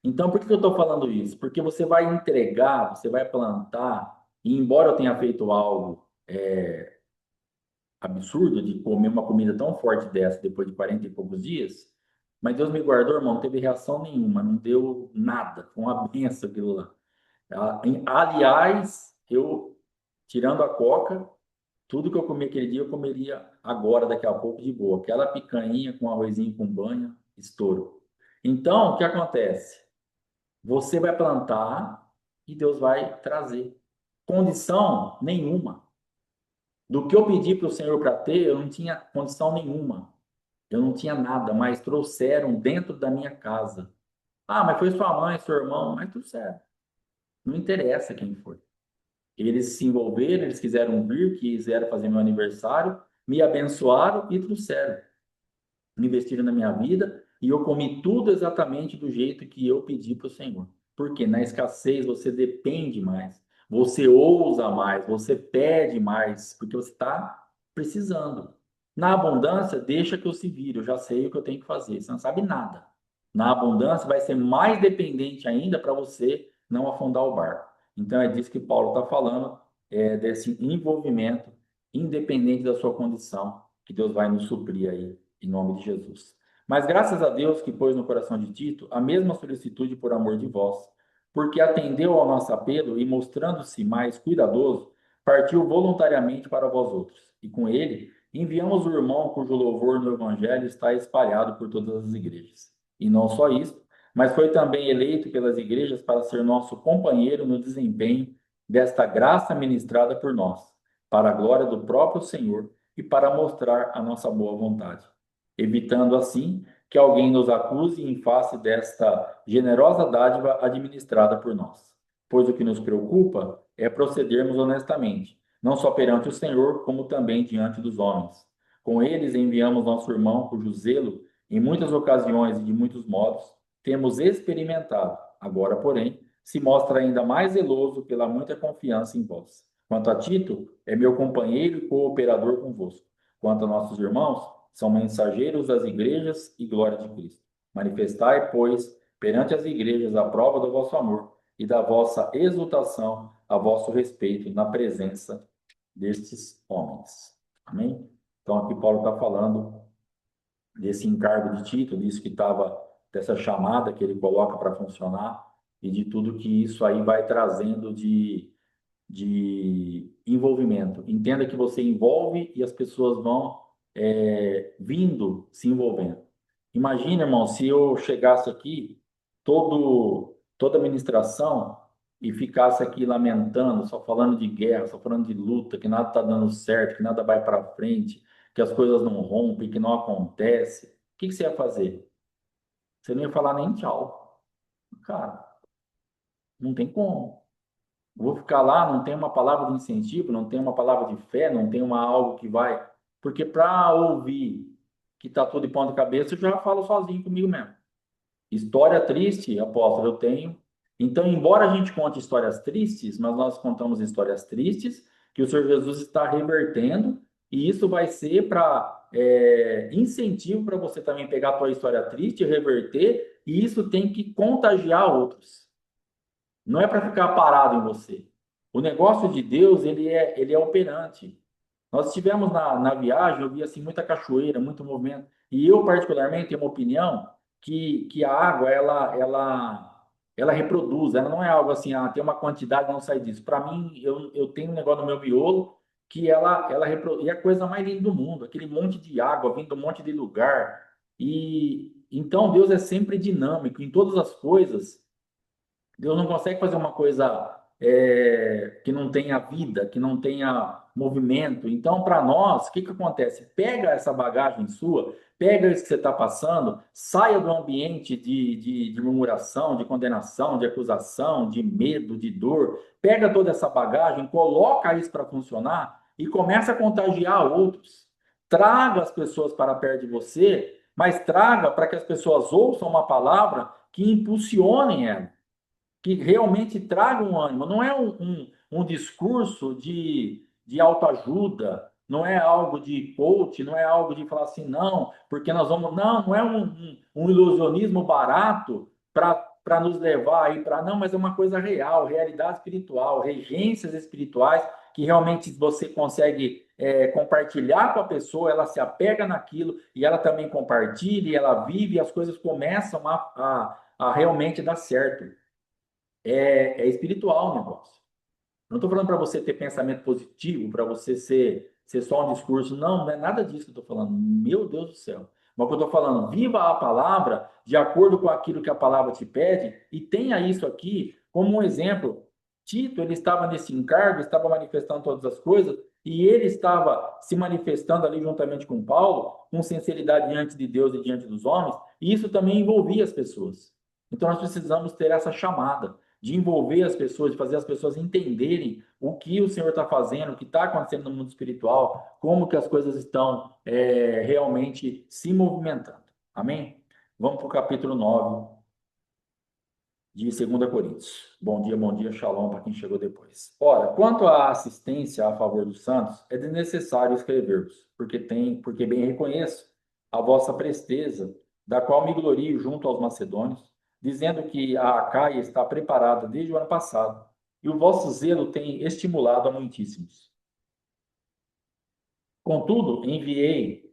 Então, por que eu estou falando isso? Porque você vai entregar, você vai plantar, e embora eu tenha feito algo absurdo de comer uma comida tão forte dessa depois de 40 e poucos dias, mas Deus me guardou, irmão, não teve reação nenhuma, não deu nada, foi uma benção aquilo lá. Aliás, eu, tirando a coca, tudo que eu comi aquele dia, eu comeria agora, daqui a pouco, de boa. Aquela picanha com arrozinho com banha, estouro. Então, o que acontece? Você vai plantar e Deus vai trazer. Condição nenhuma. Do que eu pedi para o Senhor para ter, eu não tinha condição nenhuma. Eu não tinha nada, mas trouxeram dentro da minha casa. Ah, mas foi sua mãe, seu irmão, mas trouxeram. Não interessa quem foi. Eles se envolveram, eles quiseram vir, quiseram fazer meu aniversário, me abençoaram e trouxeram. Investiram na minha vida e eu comi tudo exatamente do jeito que eu pedi para o Senhor. Porque na escassez você depende mais, você ousa mais, você pede mais, porque você está precisando. Na abundância, deixa que eu se vire, eu já sei o que eu tenho que fazer, você não sabe nada. Na abundância, vai ser mais dependente ainda para você não afundar o barco. Então, é disso que Paulo está falando, desse envolvimento, independente da sua condição, que Deus vai nos suprir aí em nome de Jesus. Mas graças a Deus que pôs no coração de Tito a mesma solicitude por amor de vós, porque atendeu ao nosso apelo e, mostrando-se mais cuidadoso, partiu voluntariamente para vós outros. E com ele enviamos o irmão cujo louvor no Evangelho está espalhado por todas as igrejas. E não só isso, mas foi também eleito pelas igrejas para ser nosso companheiro no desempenho desta graça ministrada por nós, para a glória do próprio Senhor e para mostrar a nossa boa vontade, evitando assim que alguém nos acuse em face desta generosa dádiva administrada por nós. Pois o que nos preocupa é procedermos honestamente, não só perante o Senhor, como também diante dos homens. Com eles enviamos nosso irmão, cujo zelo, em muitas ocasiões e de muitos modos, temos experimentado. Agora, porém, se mostra ainda mais zeloso pela muita confiança em vós. Quanto a Tito, é meu companheiro e cooperador convosco. Quanto a nossos irmãos, são mensageiros das igrejas e glória de Cristo. Manifestai, pois, perante as igrejas a prova do vosso amor e da vossa exultação a vosso respeito na presença destes homens. Amém? Então, aqui Paulo está falando desse encargo de Tito, disso que estava, dessa chamada que ele coloca para funcionar e de tudo que isso aí vai trazendo de envolvimento. Entenda que você envolve e as pessoas vão vindo se envolvendo. Imagina, irmão, se eu chegasse aqui, toda a administração, e ficasse aqui lamentando, só falando de guerra, só falando de luta, que nada está dando certo, que nada vai para frente, que as coisas não rompem, que não acontece, o que você ia fazer? Você não ia falar nem tchau. Cara, Não tem como. Vou ficar lá, não tem uma palavra de incentivo, não tem uma palavra de fé, não tem uma algo que vai. Porque para ouvir que está tudo de ponta cabeça, eu já falo sozinho comigo mesmo. História triste, apóstolo, eu tenho. Então, embora a gente conte histórias tristes, mas nós contamos histórias tristes que o Senhor Jesus está revertendo, e isso vai ser para incentivo para você também pegar a tua história triste, reverter, e isso tem que contagiar outros. Não é para ficar parado em você. O negócio de Deus, ele é operante. Nós estivemos na viagem, eu vi assim muita cachoeira, muito movimento. E eu, particularmente, tenho uma opinião que a água, ela reproduz. Ela não é algo assim, tem uma quantidade, não sai disso. Para mim, eu tenho um negócio no meu miolo que ela reproduz. E é a coisa mais linda do mundo. Aquele monte de água vindo de um monte de lugar. E então, Deus é sempre dinâmico em todas as coisas. Deus não consegue fazer uma coisa que não tenha vida, que não tenha movimento. Então, para nós, o que que acontece? Pega essa bagagem sua, pega isso que você está passando, saia do ambiente de murmuração, de condenação, de acusação, de medo, de dor. Pega toda essa bagagem, coloca isso para funcionar e começa a contagiar outros. Traga as pessoas para perto de você, mas traga para que as pessoas ouçam uma palavra que impulsionem elas, que realmente traga um ânimo. Não é um discurso de autoajuda, não é algo de coach, não é algo de falar assim, não, porque nós vamos. Não, não é um ilusionismo barato para nos levar aí para. Não, mas é uma coisa real, realidade espiritual, regências espirituais, que realmente você consegue compartilhar com a pessoa, ela se apega naquilo e ela também compartilha, e ela vive e as coisas começam a realmente dar certo. É espiritual o negócio. Não estou falando para você ter pensamento positivo, para você ser só um discurso. Não, não é nada disso que eu estou falando. Meu Deus do céu. Mas o que eu estou falando, viva a palavra de acordo com aquilo que a palavra te pede e tenha isso aqui como um exemplo. Tito, ele estava nesse encargo, estava manifestando todas as coisas e ele estava se manifestando ali juntamente com Paulo, com sinceridade diante de Deus e diante dos homens, e isso também envolvia as pessoas. Então nós precisamos ter essa chamada de envolver as pessoas, de fazer as pessoas entenderem o que o Senhor está fazendo, o que está acontecendo no mundo espiritual, como que as coisas estão realmente se movimentando. Amém? Vamos para o capítulo 9 de 2 Coríntios. Bom dia, shalom para quem chegou depois. Ora, quanto à assistência a favor dos santos, é desnecessário escrever-vos, porque bem reconheço a vossa presteza, da qual me glorio junto aos macedônios, dizendo que a Acaia está preparada desde o ano passado, e o vosso zelo tem estimulado a muitíssimos. Contudo, enviei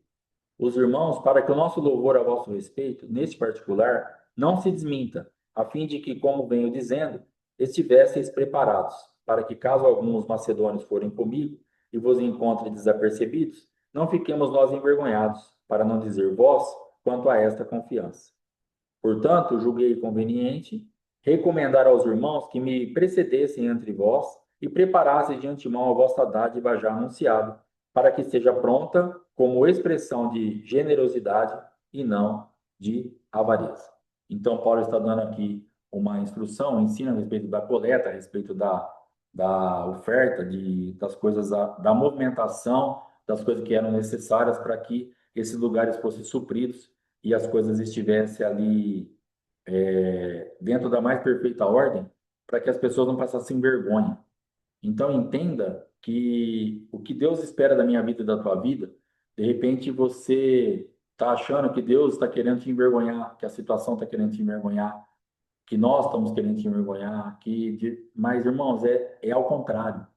os irmãos para que o nosso louvor a vosso respeito, neste particular, não se desminta, a fim de que, como venho dizendo, estivesseis preparados, para que, caso alguns macedônios forem comigo e vos encontrem desapercebidos, não fiquemos nós envergonhados, para não dizer vós, quanto a esta confiança. Portanto, julguei conveniente recomendar aos irmãos que me precedessem entre vós e preparassem de antemão a vossa dádiva já anunciada, para que esteja pronta como expressão de generosidade e não de avareza. Então, Paulo está dando aqui uma instrução, um ensino a respeito da coleta, a respeito da oferta, das coisas, da movimentação, das coisas que eram necessárias para que esses lugares fossem supridos e as coisas estivessem ali dentro da mais perfeita ordem, para que as pessoas não passassem vergonha. Então, entenda que o que Deus espera da minha vida e da tua vida, de repente você está achando que Deus está querendo te envergonhar, que a situação está querendo te envergonhar, que nós estamos querendo te envergonhar, mas, irmãos, é ao contrário.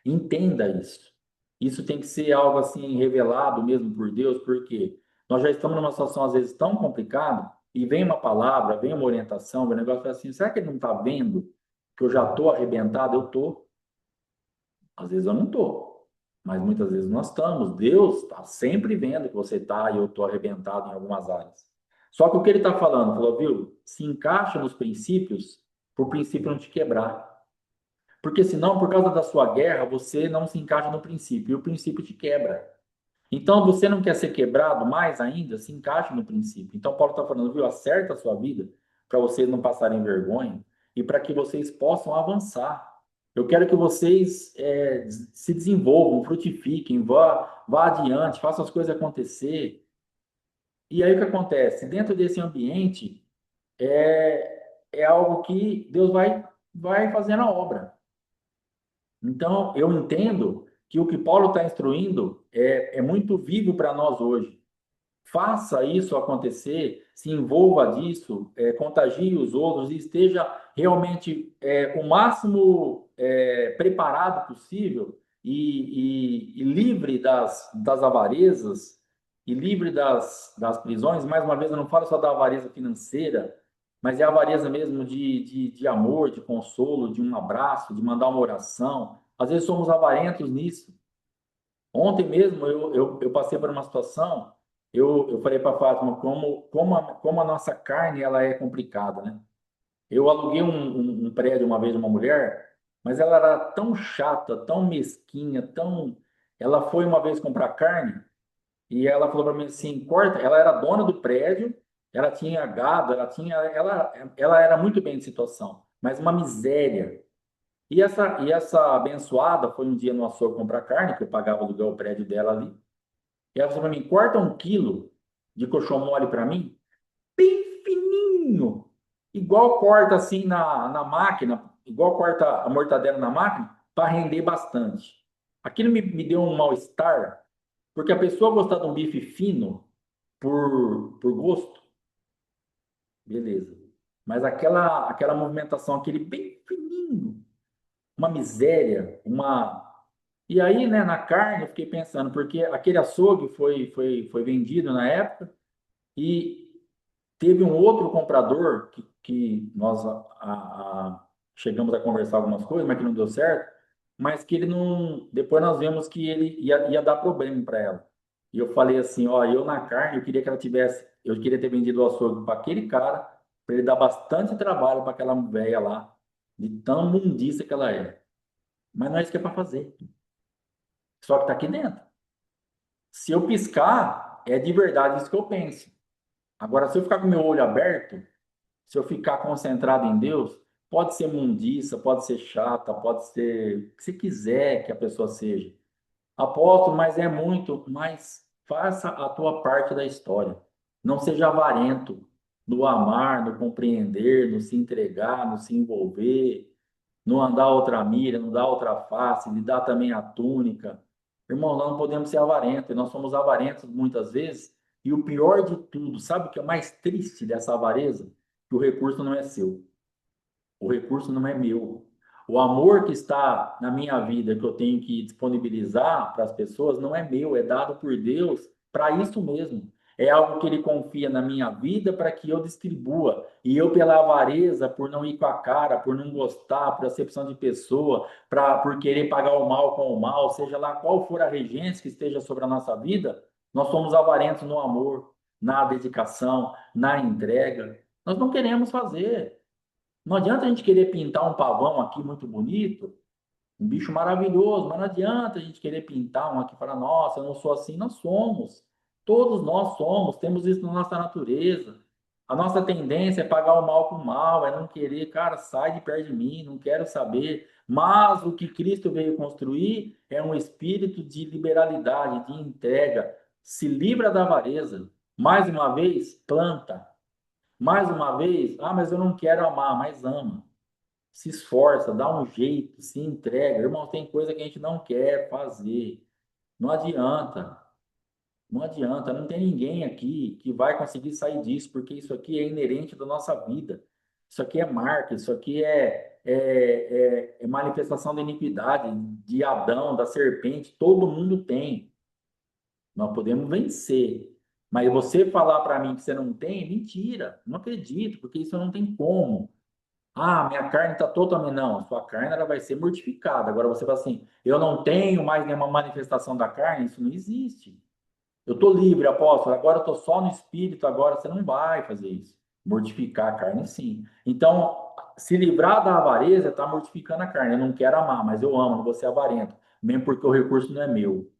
Entenda isso. Isso tem que ser algo assim revelado mesmo por Deus, porque nós já estamos numa situação às vezes tão complicada e vem uma palavra, vem uma orientação, vem um negócio assim, será que ele não está vendo que eu já estou arrebentado? Eu estou. Às vezes eu não estou, mas muitas vezes nós estamos. Deus está sempre vendo que você está e eu estou arrebentado em algumas áreas. Só que o que ele está falando, falou, viu? Se encaixa nos princípios, para o princípio não te quebrar. Porque senão, por causa da sua guerra, você não se encaixa no princípio e o princípio te quebra. Então, você não quer ser quebrado mais ainda? Se encaixe no princípio. Então, Paulo está falando, viu? Acerta a sua vida para vocês não passarem vergonha. e para que vocês possam avançar. Eu quero que vocês se desenvolvam, frutifiquem, vá adiante, façam as coisas acontecer. E aí o que acontece? Dentro desse ambiente, é algo que Deus vai fazendo a obra. Então, eu entendo que o que Paulo está instruindo é muito vivo para nós hoje. Faça isso acontecer, se envolva disso, contagie os outros e esteja realmente o máximo preparado possível e livre das avarezas e livre das prisões. Mais uma vez, eu não falo só da avareza financeira, mas é a avareza mesmo de amor, de consolo, de um abraço, de mandar uma oração. Às vezes somos avarentos nisso. Ontem mesmo eu passei por uma situação, eu falei para a Fátima como a nossa carne ela é complicada, né? Eu aluguei um prédio uma vez de uma mulher, mas ela era tão chata, tão mesquinha, tão. Ela foi uma vez comprar carne e ela falou para mim assim, corta. Ela era dona do prédio, ela tinha gado, ela era muito bem de situação, mas uma miséria. E essa abençoada foi um dia no açougue comprar carne, que eu pagava aluguel o prédio dela ali. E ela falou para mim: corta 1 quilo de coxão mole para mim, bem fininho, igual corta assim na máquina, igual corta a mortadela na máquina, para render bastante. Aquilo me deu um mal-estar, porque a pessoa gostar de um bife fino por gosto, beleza. Mas aquela movimentação, aquele bem fininho, uma miséria, uma. E aí, né, na carne, eu fiquei pensando, porque aquele açougue foi vendido na época e teve um outro comprador que nós chegamos a conversar algumas coisas, mas que não deu certo, mas que ele não. Depois nós vimos que ele ia dar problema para ela. E eu falei assim: ó, eu na carne, eu queria que ela tivesse. Eu queria ter vendido o açougue para aquele cara, para ele dar bastante trabalho para aquela velha lá, de tão mundiça que ela é. Mas não é isso que é para fazer. Só que está aqui dentro. Se eu piscar, é de verdade isso que eu penso. Agora, se eu ficar com o meu olho aberto, se eu ficar concentrado em Deus, pode ser mundiça, pode ser chata, pode ser o que você quiser que a pessoa seja. Apóstolo, mas é muito, mas faça a tua parte da história. Não seja avarento no amar, no compreender, no se entregar, no se envolver, não andar outra milha, não dar outra face, lhe dar também a túnica. Irmão, nós não podemos ser avarentos, e nós somos avarentos muitas vezes. E o pior de tudo, sabe o que é mais triste dessa avareza? Que o recurso não é seu, o recurso não é meu. O amor que está na minha vida, que eu tenho que disponibilizar para as pessoas, não é meu, é dado por Deus para isso mesmo. É algo que Ele confia na minha vida para que eu distribua. E eu, pela avareza, por não ir com a cara, por não gostar, por acepção de pessoa, por querer pagar o mal com o mal, seja lá qual for a regência que esteja sobre a nossa vida, nós somos avarentos no amor, na dedicação, na entrega. Nós não queremos fazer. Não adianta a gente querer pintar um pavão aqui muito bonito, um bicho maravilhoso, mas não adianta a gente querer pintar um aqui para nossa, eu não sou assim. Nós somos. Todos nós somos, temos isso na nossa natureza. A nossa tendência é pagar o mal com o mal, é não querer, cara, sai de perto de mim, não quero saber. Mas o que Cristo veio construir é um espírito de liberalidade, de entrega. Se livra da avareza. Mais uma vez, planta. Mais uma vez, mas eu não quero amar, mas ama. Se esforça, dá um jeito, se entrega. Irmão, tem coisa que a gente não quer fazer. Não adianta. Não adianta. Não tem ninguém aqui que vai conseguir sair disso, porque isso aqui é inerente da nossa vida. Isso aqui é marca, isso aqui é manifestação da iniquidade, de Adão, da serpente. Todo mundo tem. Nós podemos vencer. Mas você falar para mim que você não tem, é mentira. Não acredito, porque isso não tem como. Minha carne está totalmente. Não, a sua carne ela vai ser mortificada. Agora você fala assim: eu não tenho mais nenhuma manifestação da carne, isso não existe. Eu estou livre, apóstolo, agora eu estou só no espírito, agora você não vai fazer isso. Mortificar a carne, sim. Então, se livrar da avareza está mortificando a carne. Eu não quero amar, mas eu amo, não vou ser avarento, mesmo porque o recurso não é meu.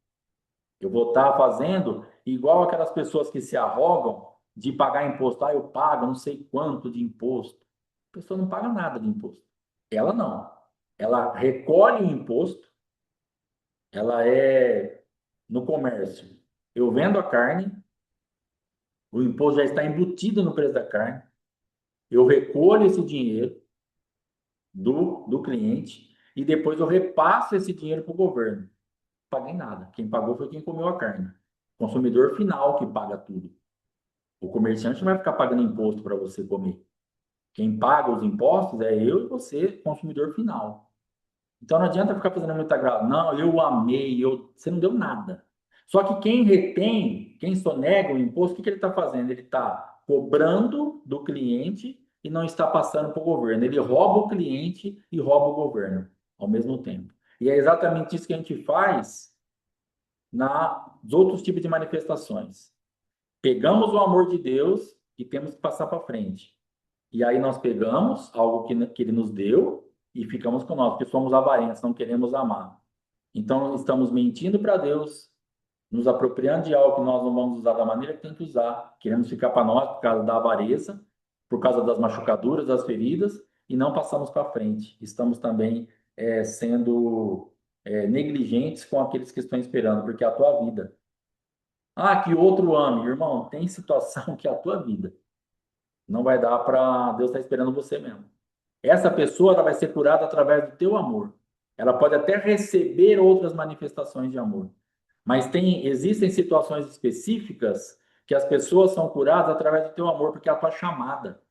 Eu vou estar fazendo igual aquelas pessoas que se arrogam de pagar imposto. Eu pago não sei quanto de imposto. A pessoa não paga nada de imposto. Ela não. Ela recolhe o imposto, ela é no comércio. Eu vendo a carne, o imposto já está embutido no preço da carne, eu recolho esse dinheiro do cliente e depois eu repasso esse dinheiro para o governo. Não paguei nada. Quem pagou foi quem comeu a carne. O consumidor final que paga tudo. O comerciante não vai ficar pagando imposto para você comer. Quem paga os impostos é eu e você, consumidor final. Então não adianta ficar fazendo muita graça. Não, eu amei, você não deu nada. Só que quem retém, quem sonega o imposto, o que ele está fazendo? Ele está cobrando do cliente e não está passando para o governo. Ele rouba o cliente e rouba o governo ao mesmo tempo. E é exatamente isso que a gente faz nos outros tipos de manifestações. Pegamos o amor de Deus e temos que passar para frente. E aí nós pegamos algo que ele nos deu e ficamos com nós, porque somos avarentos, não queremos amar. Então estamos mentindo para Deus, nos apropriando de algo que nós não vamos usar da maneira que tem que usar. Queremos ficar para nós por causa da avareza, por causa das machucaduras, das feridas, e não passamos para frente. Estamos também sendo negligentes com aqueles que estão esperando, porque é a tua vida. Ah, que outro ame, irmão, tem situação que é a tua vida. Não vai dar para Deus estar esperando você mesmo. Essa pessoa ela vai ser curada através do teu amor. Ela pode até receber outras manifestações de amor, mas existem situações específicas que as pessoas são curadas através do teu amor, porque é a tua chamada,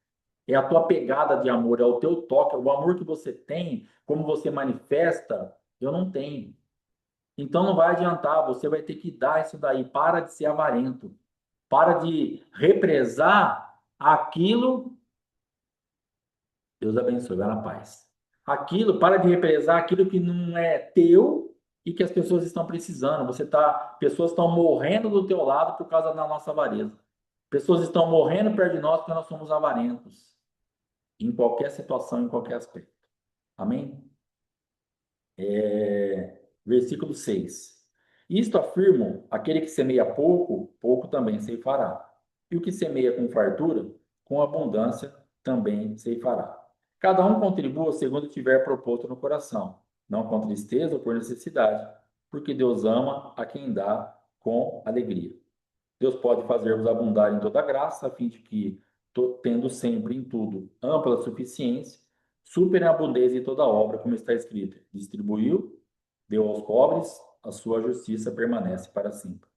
é a tua pegada de amor, é o teu toque, é o amor que você tem, como você manifesta, eu não tenho. Então não vai adiantar, você vai ter que dar isso daí. Para de ser avarento, para de represar aquilo. Deus abençoe, vai na paz. Aquilo, para de represar aquilo que não é teu e que as pessoas estão precisando. Pessoas estão morrendo do teu lado por causa da nossa avareza. Pessoas estão morrendo perto de nós porque nós somos avarentos. Em qualquer situação, em qualquer aspecto. Amém? Versículo 6. Isto afirmo: aquele que semeia pouco, pouco também ceifará. E o que semeia com fartura, com abundância também ceifará. Cada um contribua segundo tiver proposto no coração, não com tristeza ou por necessidade, porque Deus ama a quem dá com alegria. Deus pode fazer-vos abundar em toda graça, a fim de que, tendo sempre em tudo ampla suficiência, superabundez em toda obra, como está escrito: distribuiu, deu aos pobres, a sua justiça permanece para sempre.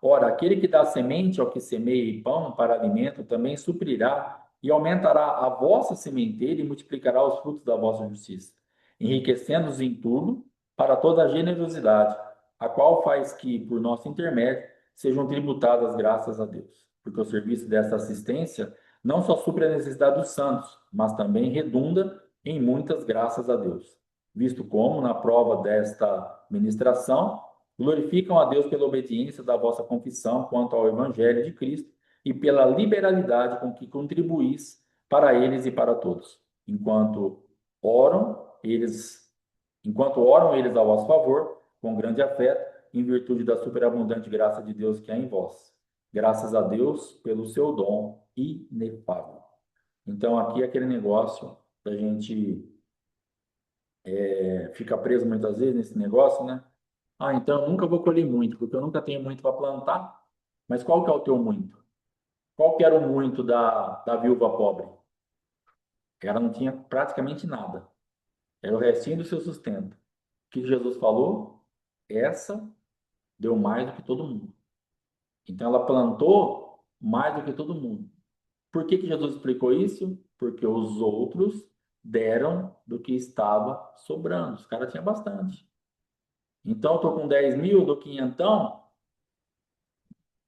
Ora, aquele que dá semente ao que semeia e pão para alimento também suprirá e aumentará a vossa sementeira e multiplicará os frutos da vossa justiça, enriquecendo-os em tudo para toda a generosidade, a qual faz que, por nosso intermédio, sejam tributadas graças a Deus. Porque o serviço dessa assistência não só supre a necessidade dos santos, mas também redunda em muitas graças a Deus. Visto como, na prova desta ministração, glorificam a Deus pela obediência da vossa confissão quanto ao Evangelho de Cristo e pela liberalidade com que contribuís para eles e para todos, enquanto oram eles a vosso favor, com grande afeto, em virtude da superabundante graça de Deus que há em vós. Graças a Deus pelo seu dom inefável. Então, aqui é aquele negócio da gente fica preso muitas vezes nesse negócio, né? Ah, então eu nunca vou colher muito, porque eu nunca tenho muito para plantar. Mas qual que é o teu muito? Qual que era o muito da viúva pobre? Ela não tinha praticamente nada. Era o restinho do seu sustento. O que Jesus falou? Essa deu mais do que todo mundo. Então ela plantou mais do que todo mundo. Por que Jesus explicou isso? Porque os outros deram do que estava sobrando. Os caras tinham bastante. Então, eu estou com 10 mil, dou quinhentão,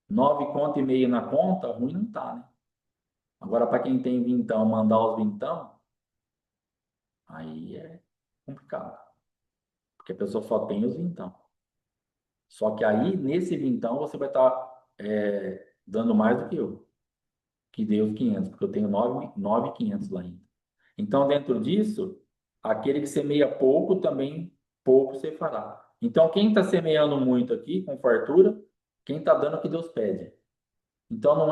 9 conto e meio na conta, ruim não tá, né? Agora, para quem tem vintão, mandar os vintão, aí é complicado. Porque a pessoa só tem os vintão. Só que aí, nesse vintão, você vai estar dando mais do que eu, que dei os 500, porque eu tenho 9.500 lá ainda. Então, dentro disso, aquele que semeia pouco, também pouco você fará. Então, quem está semeando muito aqui, com fartura, quem está dando o que Deus pede. Então,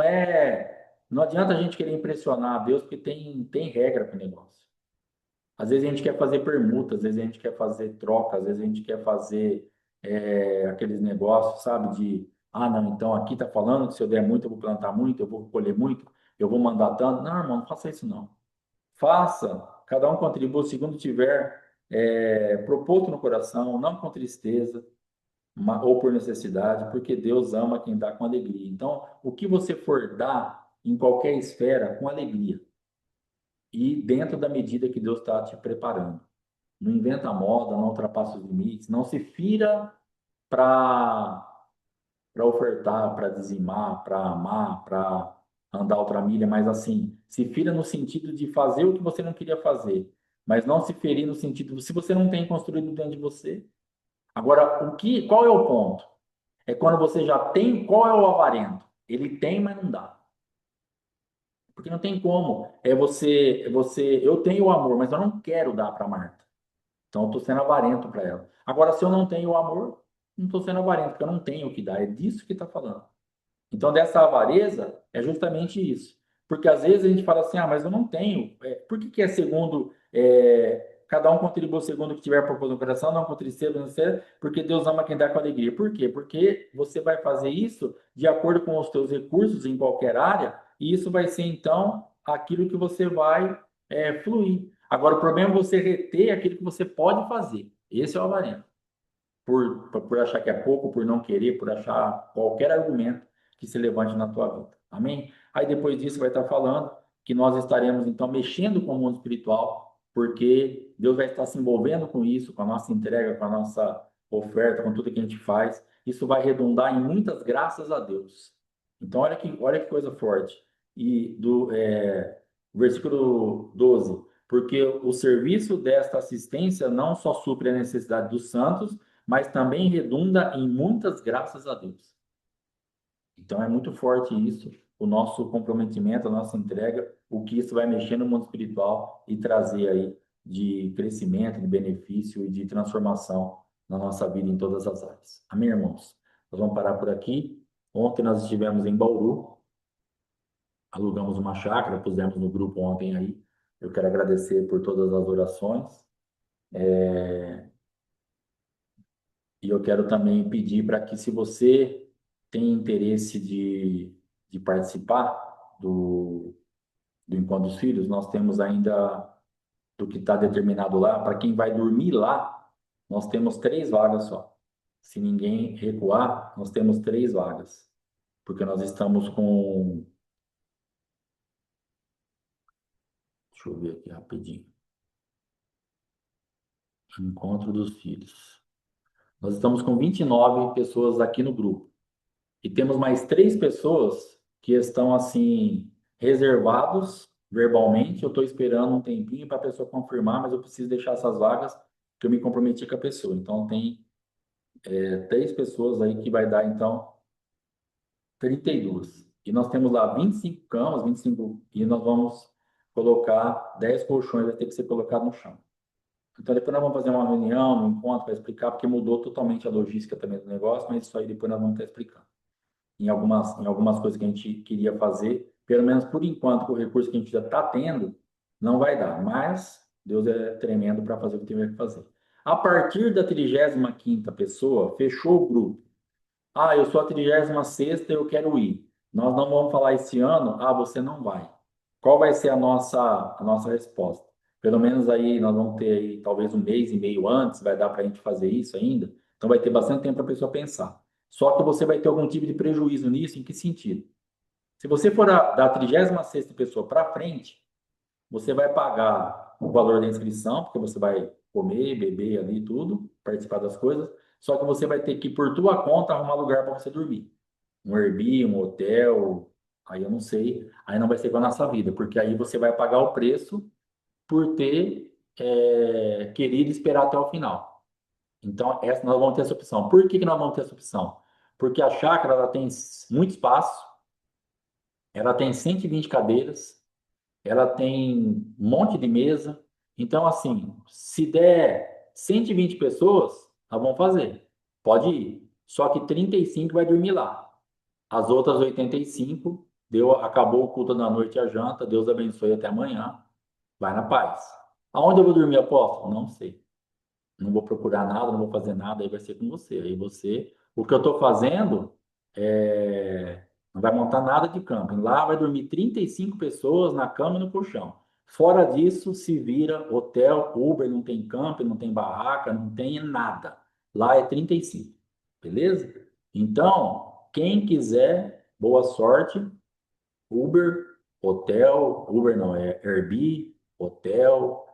Não adianta a gente querer impressionar a Deus, porque tem regra para o negócio. Às vezes a gente quer fazer permuta, às vezes a gente quer fazer troca, às vezes a gente quer fazer aqueles negócios, sabe? Não, então aqui tá falando que se eu der muito, eu vou plantar muito, eu vou colher muito, eu vou mandar tanto. Não, irmão, não faça isso não. Faça, cada um contribua segundo tiver proposto no coração, não com tristeza ou por necessidade, porque Deus ama quem dá com alegria. Então, o que você for dar em qualquer esfera, com alegria e dentro da medida que Deus está te preparando. Não inventa moda, não ultrapassa os limites, não se fira para ofertar, para dizimar, para amar, para andar outra milha, mas assim, se fira no sentido de fazer o que você não queria fazer, mas não se ferir no sentido, se você não tem construído dentro de você. Agora, qual é o ponto? É quando você já tem, qual é o avarento? Ele tem, mas não dá. Porque não tem como. Eu tenho o amor, mas eu não quero dar para Marta. Então, eu estou sendo avarento para ela. Agora, se eu não tenho o amor, não estou sendo avarento, porque eu não tenho o que dar. É disso que está falando. Então, dessa avareza é justamente isso. Porque às vezes a gente fala assim, mas eu não tenho. Por que que é segundo, cada um contribui segundo o que tiver proposto no coração, não com tristeza, não sei, porque Deus ama quem dá com alegria. Por quê? Porque você vai fazer isso de acordo com os teus recursos em qualquer área, e isso vai ser, então, aquilo que você vai fluir. Agora, o problema é você reter aquilo que você pode fazer. Esse é o avarento por achar que é pouco, por não querer, por achar qualquer argumento que se levante na tua vida. Amém? Aí depois disso vai estar falando que nós estaremos então mexendo com o mundo espiritual, porque Deus vai estar se envolvendo com isso, com a nossa entrega, com a nossa oferta, com tudo que a gente faz. Isso vai redundar em muitas graças a Deus. Então olha que coisa forte. E versículo 12, porque o serviço desta assistência não só supre a necessidade dos santos, mas também redunda em muitas graças a Deus. Então é muito forte isso, o nosso comprometimento, a nossa entrega, o que isso vai mexer no mundo espiritual e trazer aí de crescimento, de benefício e de transformação na nossa vida em todas as áreas. Amém, irmãos? Nós vamos parar por aqui. Ontem nós estivemos em Bauru, alugamos uma chácara, pusemos no grupo ontem aí. Eu quero agradecer por todas as orações. E eu quero também pedir para que, se você tem interesse de participar do Encontro dos Filhos, nós temos ainda, do que está determinado lá, para quem vai dormir lá, nós temos 3 vagas só. Se ninguém recuar, nós temos 3 vagas. Porque nós estamos com. Deixa eu ver aqui rapidinho. Encontro dos Filhos. Nós estamos com 29 pessoas aqui no grupo. E temos mais 3 pessoas que estão assim reservados verbalmente. Eu estou esperando um tempinho para a pessoa confirmar, mas eu preciso deixar essas vagas que eu me comprometi com a pessoa. Então tem 3 pessoas aí que vai dar então 32. E nós temos lá 25 camas, 25, e nós vamos colocar 10 colchões, vai ter que ser colocado no chão. Então depois nós vamos fazer uma reunião, um encontro para explicar, porque mudou totalmente a logística também do negócio, mas isso aí depois nós vamos estar explicando em algumas coisas que a gente queria fazer, pelo menos por enquanto, com o recurso que a gente já está tendo, não vai dar. Mas Deus é tremendo para fazer o que tiver que fazer. A partir da 35ª pessoa, fechou o grupo. Eu sou a 36ª, eu quero ir. Nós não vamos falar esse ano, você não vai. Qual vai ser a nossa resposta? Pelo menos aí nós vamos ter aí talvez 1 mês e meio antes, vai dar para a gente fazer isso ainda. Então vai ter bastante tempo para a pessoa pensar. Só que você vai ter algum tipo de prejuízo nisso, em que sentido? Se você for da 36ª pessoa para frente, você vai pagar o valor da inscrição, porque você vai comer, beber ali tudo, participar das coisas, só que você vai ter que, por tua conta, arrumar lugar para você dormir. Um Airbnb, um hotel, aí eu não sei, aí não vai ser com a nossa vida, porque aí você vai pagar o preço por ter querido esperar até o final. Então, nós vamos ter essa opção. Por que que nós vamos ter essa opção? Porque a chácara ela tem muito espaço, ela tem 120 cadeiras, ela tem um monte de mesa. Então, assim, se der 120 pessoas, nós vamos fazer. Pode ir. Só que 35 vai dormir lá. As outras 85 Acabou o culto da noite e a janta. Deus abençoe até amanhã. Vai na paz. Aonde eu vou dormir, apóstolo? Não sei. Não vou procurar nada, não vou fazer nada, aí vai ser com você. Aí você, o que eu estou fazendo não vai montar nada de camping. Lá vai dormir 35 pessoas na cama e no colchão. Fora disso, se vira hotel, Uber, não tem camping, não tem barraca, não tem nada. Lá é 35, beleza? Então, quem quiser, boa sorte. Uber, hotel, Uber não, é Airbnb, hotel,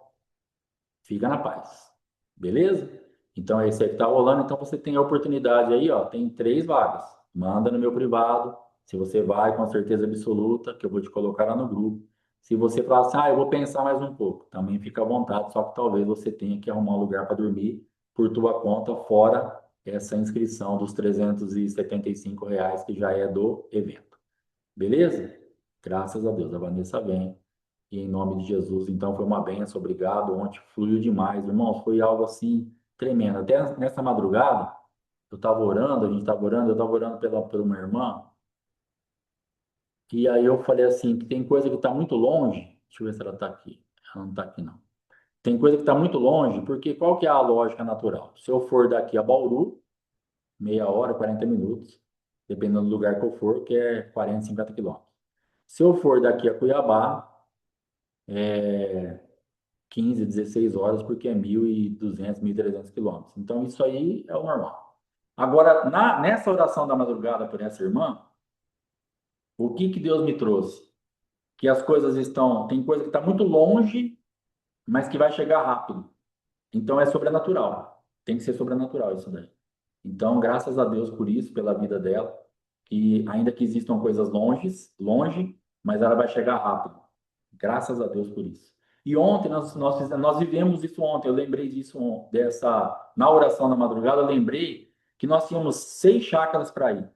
fica na paz. Beleza? Então é isso aí que tá rolando. Então você tem a oportunidade aí, ó. Tem 3 vagas. Manda no meu privado. Se você vai, com certeza absoluta, que eu vou te colocar lá no grupo. Se você falar assim, eu vou pensar mais um pouco, também fica à vontade, só que talvez você tenha que arrumar um lugar para dormir por tua conta, fora essa inscrição dos R$ 375 que já é do evento. Beleza? Graças a Deus, a Vanessa vem. E em nome de Jesus, então foi uma benção, obrigado. Ontem fluiu demais, irmãos, foi algo assim tremendo. Até nessa madrugada, eu estava orando, a gente estava orando, eu estava orando pela uma irmã, e aí eu falei assim: que tem coisa que está muito longe. Deixa eu ver se ela está aqui. Ela não está aqui, não. Tem coisa que está muito longe, porque qual que é a lógica natural? Se eu for daqui a Bauru, meia hora, 40 minutos, dependendo do lugar que eu for, que é 40, 50 quilômetros. Se eu for daqui a Cuiabá, é 15, 16 horas, porque é 1.200, 1.300 quilômetros. Então, isso aí é o normal. Agora, nessa oração da madrugada por essa irmã, o que que Deus me trouxe? Que as coisas tem coisa que está muito longe, mas que vai chegar rápido. Então, é sobrenatural. Tem que ser sobrenatural isso daí. Então, graças a Deus por isso, pela vida dela, que ainda que existam coisas longe, mas ela vai chegar rápido. Graças a Deus por isso. E ontem nós vivemos isso ontem. Eu lembrei disso na oração da madrugada. Eu lembrei que nós tínhamos 6 chácaras para ir.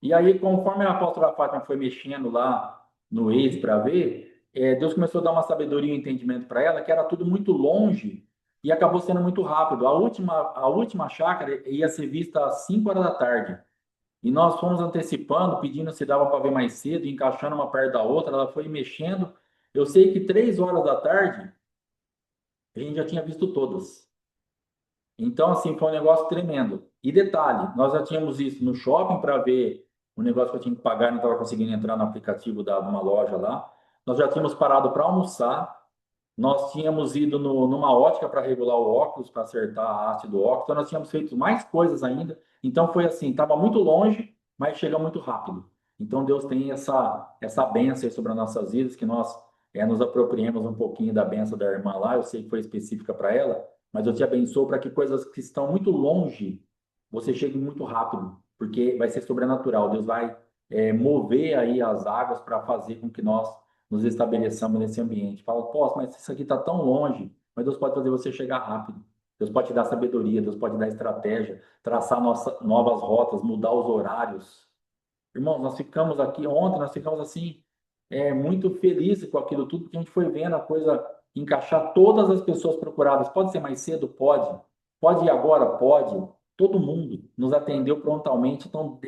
E aí, conforme a apóstola Fátima foi mexendo lá no Waze para ver, Deus começou a dar uma sabedoria e um entendimento para ela que era tudo muito longe e acabou sendo muito rápido. A última chácara ia ser vista às 5 horas da tarde. E nós fomos antecipando, pedindo se dava para ver mais cedo, encaixando uma perto da outra. Ela foi mexendo. Eu sei que 3 horas da tarde a gente já tinha visto todas. Então, assim, foi um negócio tremendo. E detalhe, nós já tínhamos isso no shopping para ver o negócio que eu tinha que pagar, não estava conseguindo entrar no aplicativo de uma loja lá. Nós já tínhamos parado para almoçar. Nós tínhamos ido numa ótica para regular o óculos, para acertar a haste do óculos. Então, nós tínhamos feito mais coisas ainda. Então, foi assim, estava muito longe, mas chega muito rápido. Então, Deus tem essa bênção aí sobre as nossas vidas, que nós nos apropriemos um pouquinho da bênção da irmã lá. Eu sei que foi específica para ela, mas eu te abençoo para que coisas que estão muito longe, você chegue muito rápido, porque vai ser sobrenatural. Deus vai mover aí as águas para fazer com que nós nos estabeleçamos nesse ambiente. Fala, posso, mas isso aqui está tão longe, mas Deus pode fazer você chegar rápido. Deus pode te dar sabedoria, Deus pode dar estratégia, traçar novas rotas, mudar os horários. Irmãos, nós ficamos aqui ontem, nós ficamos assim, muito felizes com aquilo tudo, porque a gente foi vendo a coisa encaixar todas as pessoas procuradas. Pode ser mais cedo? Pode. Pode ir agora? Pode. Todo mundo nos atendeu prontamente, então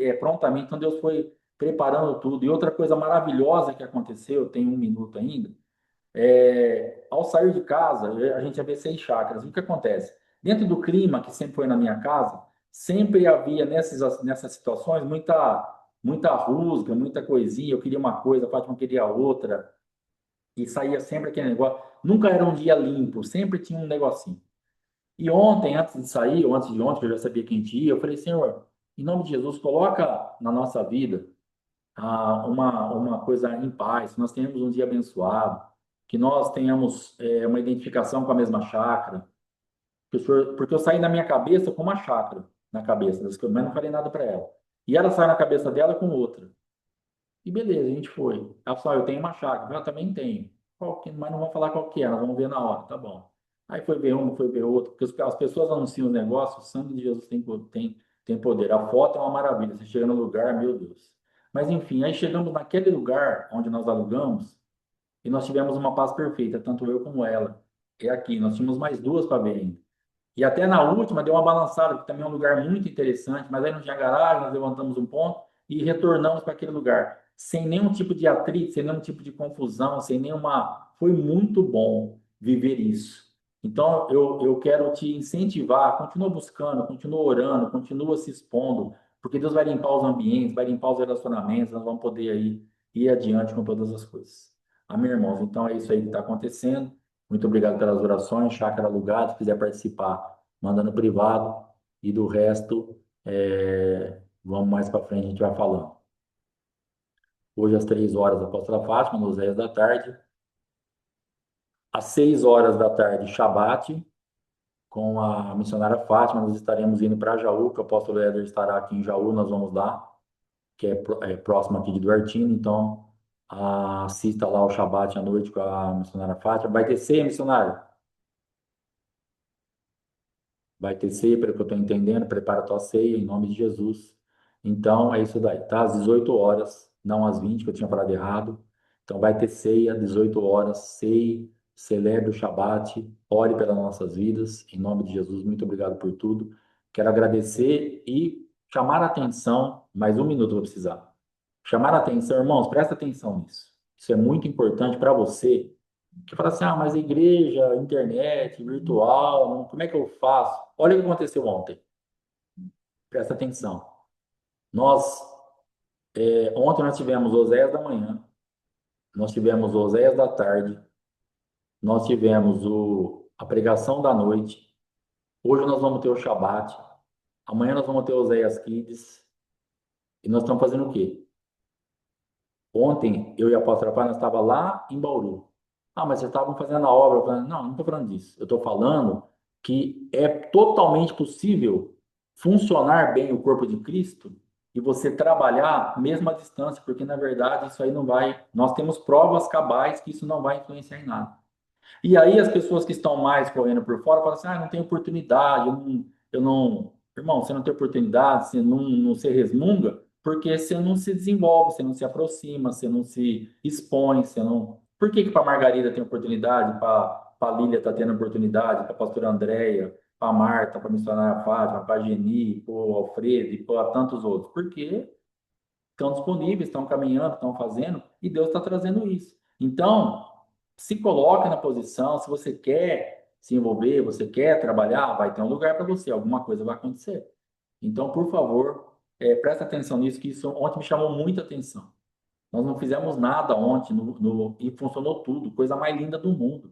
Deus foi preparando tudo. E outra coisa maravilhosa que aconteceu, tem 1 minuto ainda, ao sair de casa, a gente ia ver 6 chácaras. O que acontece? Dentro do clima que sempre foi na minha casa, sempre havia nessas situações muita rusga, muita coisinha. Eu queria uma coisa, a Fátima queria outra, e saía sempre aquele negócio. Nunca era um dia limpo, sempre tinha um negocinho. E ontem, antes de sair, ou antes de ontem, que eu já sabia que a gente ia, eu falei, Senhor, em nome de Jesus, coloca na nossa vida uma coisa em paz, que nós tenhamos um dia abençoado, que nós tenhamos uma identificação com a mesma chácara, porque eu saí na minha cabeça com uma chácara na cabeça, mas não falei nada para ela. E ela saiu na cabeça dela com outra. E beleza, a gente foi. Ela falou, eu tenho uma chácara. Eu também tenho. Mas não vou falar qual que é, nós vamos ver na hora, tá bom. Aí foi ver uma, foi ver outra, porque as pessoas anunciam os negócios, o sangue de Jesus tem poder. A foto é uma maravilha, você chega no lugar, meu Deus. Mas enfim, aí chegamos naquele lugar onde nós alugamos e nós tivemos uma paz perfeita, tanto eu como ela. É aqui, nós tínhamos mais 2 para ver ainda. E até na última deu uma balançada, que também é um lugar muito interessante, mas aí não tinha garagem, nós levantamos um ponto e retornamos para aquele lugar. sem nenhum tipo de atrito, sem nenhum tipo de confusão, sem nenhuma. Foi muito bom viver isso. Então, eu quero te incentivar, continua buscando, continua orando, continua se expondo, porque Deus vai limpar os ambientes, vai limpar os relacionamentos, nós vamos poder aí ir adiante com todas as coisas. Amém, irmãos? Então, é isso aí que está acontecendo. Muito obrigado pelas orações, chácara alugada, se quiser participar, manda no privado, e do resto, vamos mais para frente, a gente vai falando. Hoje, às 3 horas, a apóstola Fátima, nos 10 da tarde. Às 6 horas da tarde, Shabbat, com a missionária Fátima, nós estaremos indo para Jaú, que o apóstolo Éder estará aqui em Jaú, nós vamos lá, que é próximo aqui de Duartino, então assista lá o Shabbat à noite com a missionária Fátima. Vai ter ceia, missionário? Vai ter ceia, pelo que eu estou entendendo, prepara a tua ceia em nome de Jesus. Então, é isso daí, tá? Às 18 horas, não às 20, que eu tinha falado errado. Então, vai ter ceia, 18 horas, ceia, celebre o Shabat, ore pelas nossas vidas, em nome de Jesus, muito obrigado por tudo. Quero agradecer e chamar a atenção, mais um minuto eu vou precisar. Chamar a atenção, irmãos, presta atenção nisso. Isso é muito importante para você que fala assim, ah, mas a igreja, internet, virtual, como é que eu faço? Olha o que aconteceu ontem. Presta atenção. Nós, ontem nós tivemos Oséias da manhã, nós tivemos Oséias da tarde, nós tivemos a pregação da noite, hoje nós vamos ter o Shabat, amanhã nós vamos ter Oséias Kids, e nós estamos fazendo o quê? Ontem, eu e a pastora Fábio, nós estávamos lá em Bauru. Ah, mas vocês estavam fazendo a obra. Eu falei, não, não estou falando disso. Eu estou falando que é totalmente possível funcionar bem o corpo de Cristo e você trabalhar mesmo à distância, porque na verdade isso aí não vai. Nós temos provas cabais que isso não vai influenciar em nada. E aí as pessoas que estão mais correndo por fora falam assim, ah, não tem oportunidade, eu não... Irmão, você não tem oportunidade, você não se resmunga, porque você não se desenvolve, você não se aproxima, você não se expõe, você não... Por que que para Margarida tem oportunidade, para a Lília está tendo oportunidade, para a pastora Andréia, para a Marta, para a missionária Fátima, para a Geni, para o Alfredo e para tantos outros? Porque estão disponíveis, estão caminhando, estão fazendo, e Deus está trazendo isso. Então, se coloque na posição, se você quer se envolver, você quer trabalhar, vai ter um lugar para você, alguma coisa vai acontecer. Então, por favor, presta atenção nisso, que isso ontem me chamou muita atenção. Nós não fizemos nada ontem e funcionou tudo, coisa mais linda do mundo.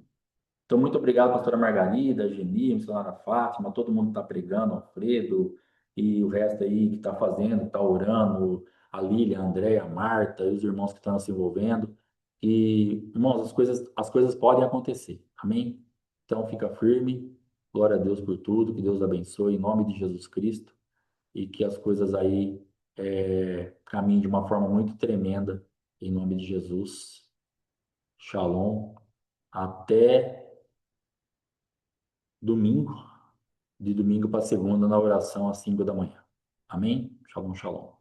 Então, muito obrigado, pastora Margarida, Geni, missionária Fátima, todo mundo que está pregando, Alfredo, e o resto aí que está fazendo, está orando, a Lília, a Andréia, a Marta, e os irmãos que estão se envolvendo. E, irmãos, as coisas podem acontecer, amém? Então, fica firme, glória a Deus por tudo, que Deus abençoe, em nome de Jesus Cristo, e que as coisas aí caminhem de uma forma muito tremenda, em nome de Jesus. Shalom. Até domingo, de domingo para segunda, na oração às 5 da manhã. Amém? Shalom, shalom.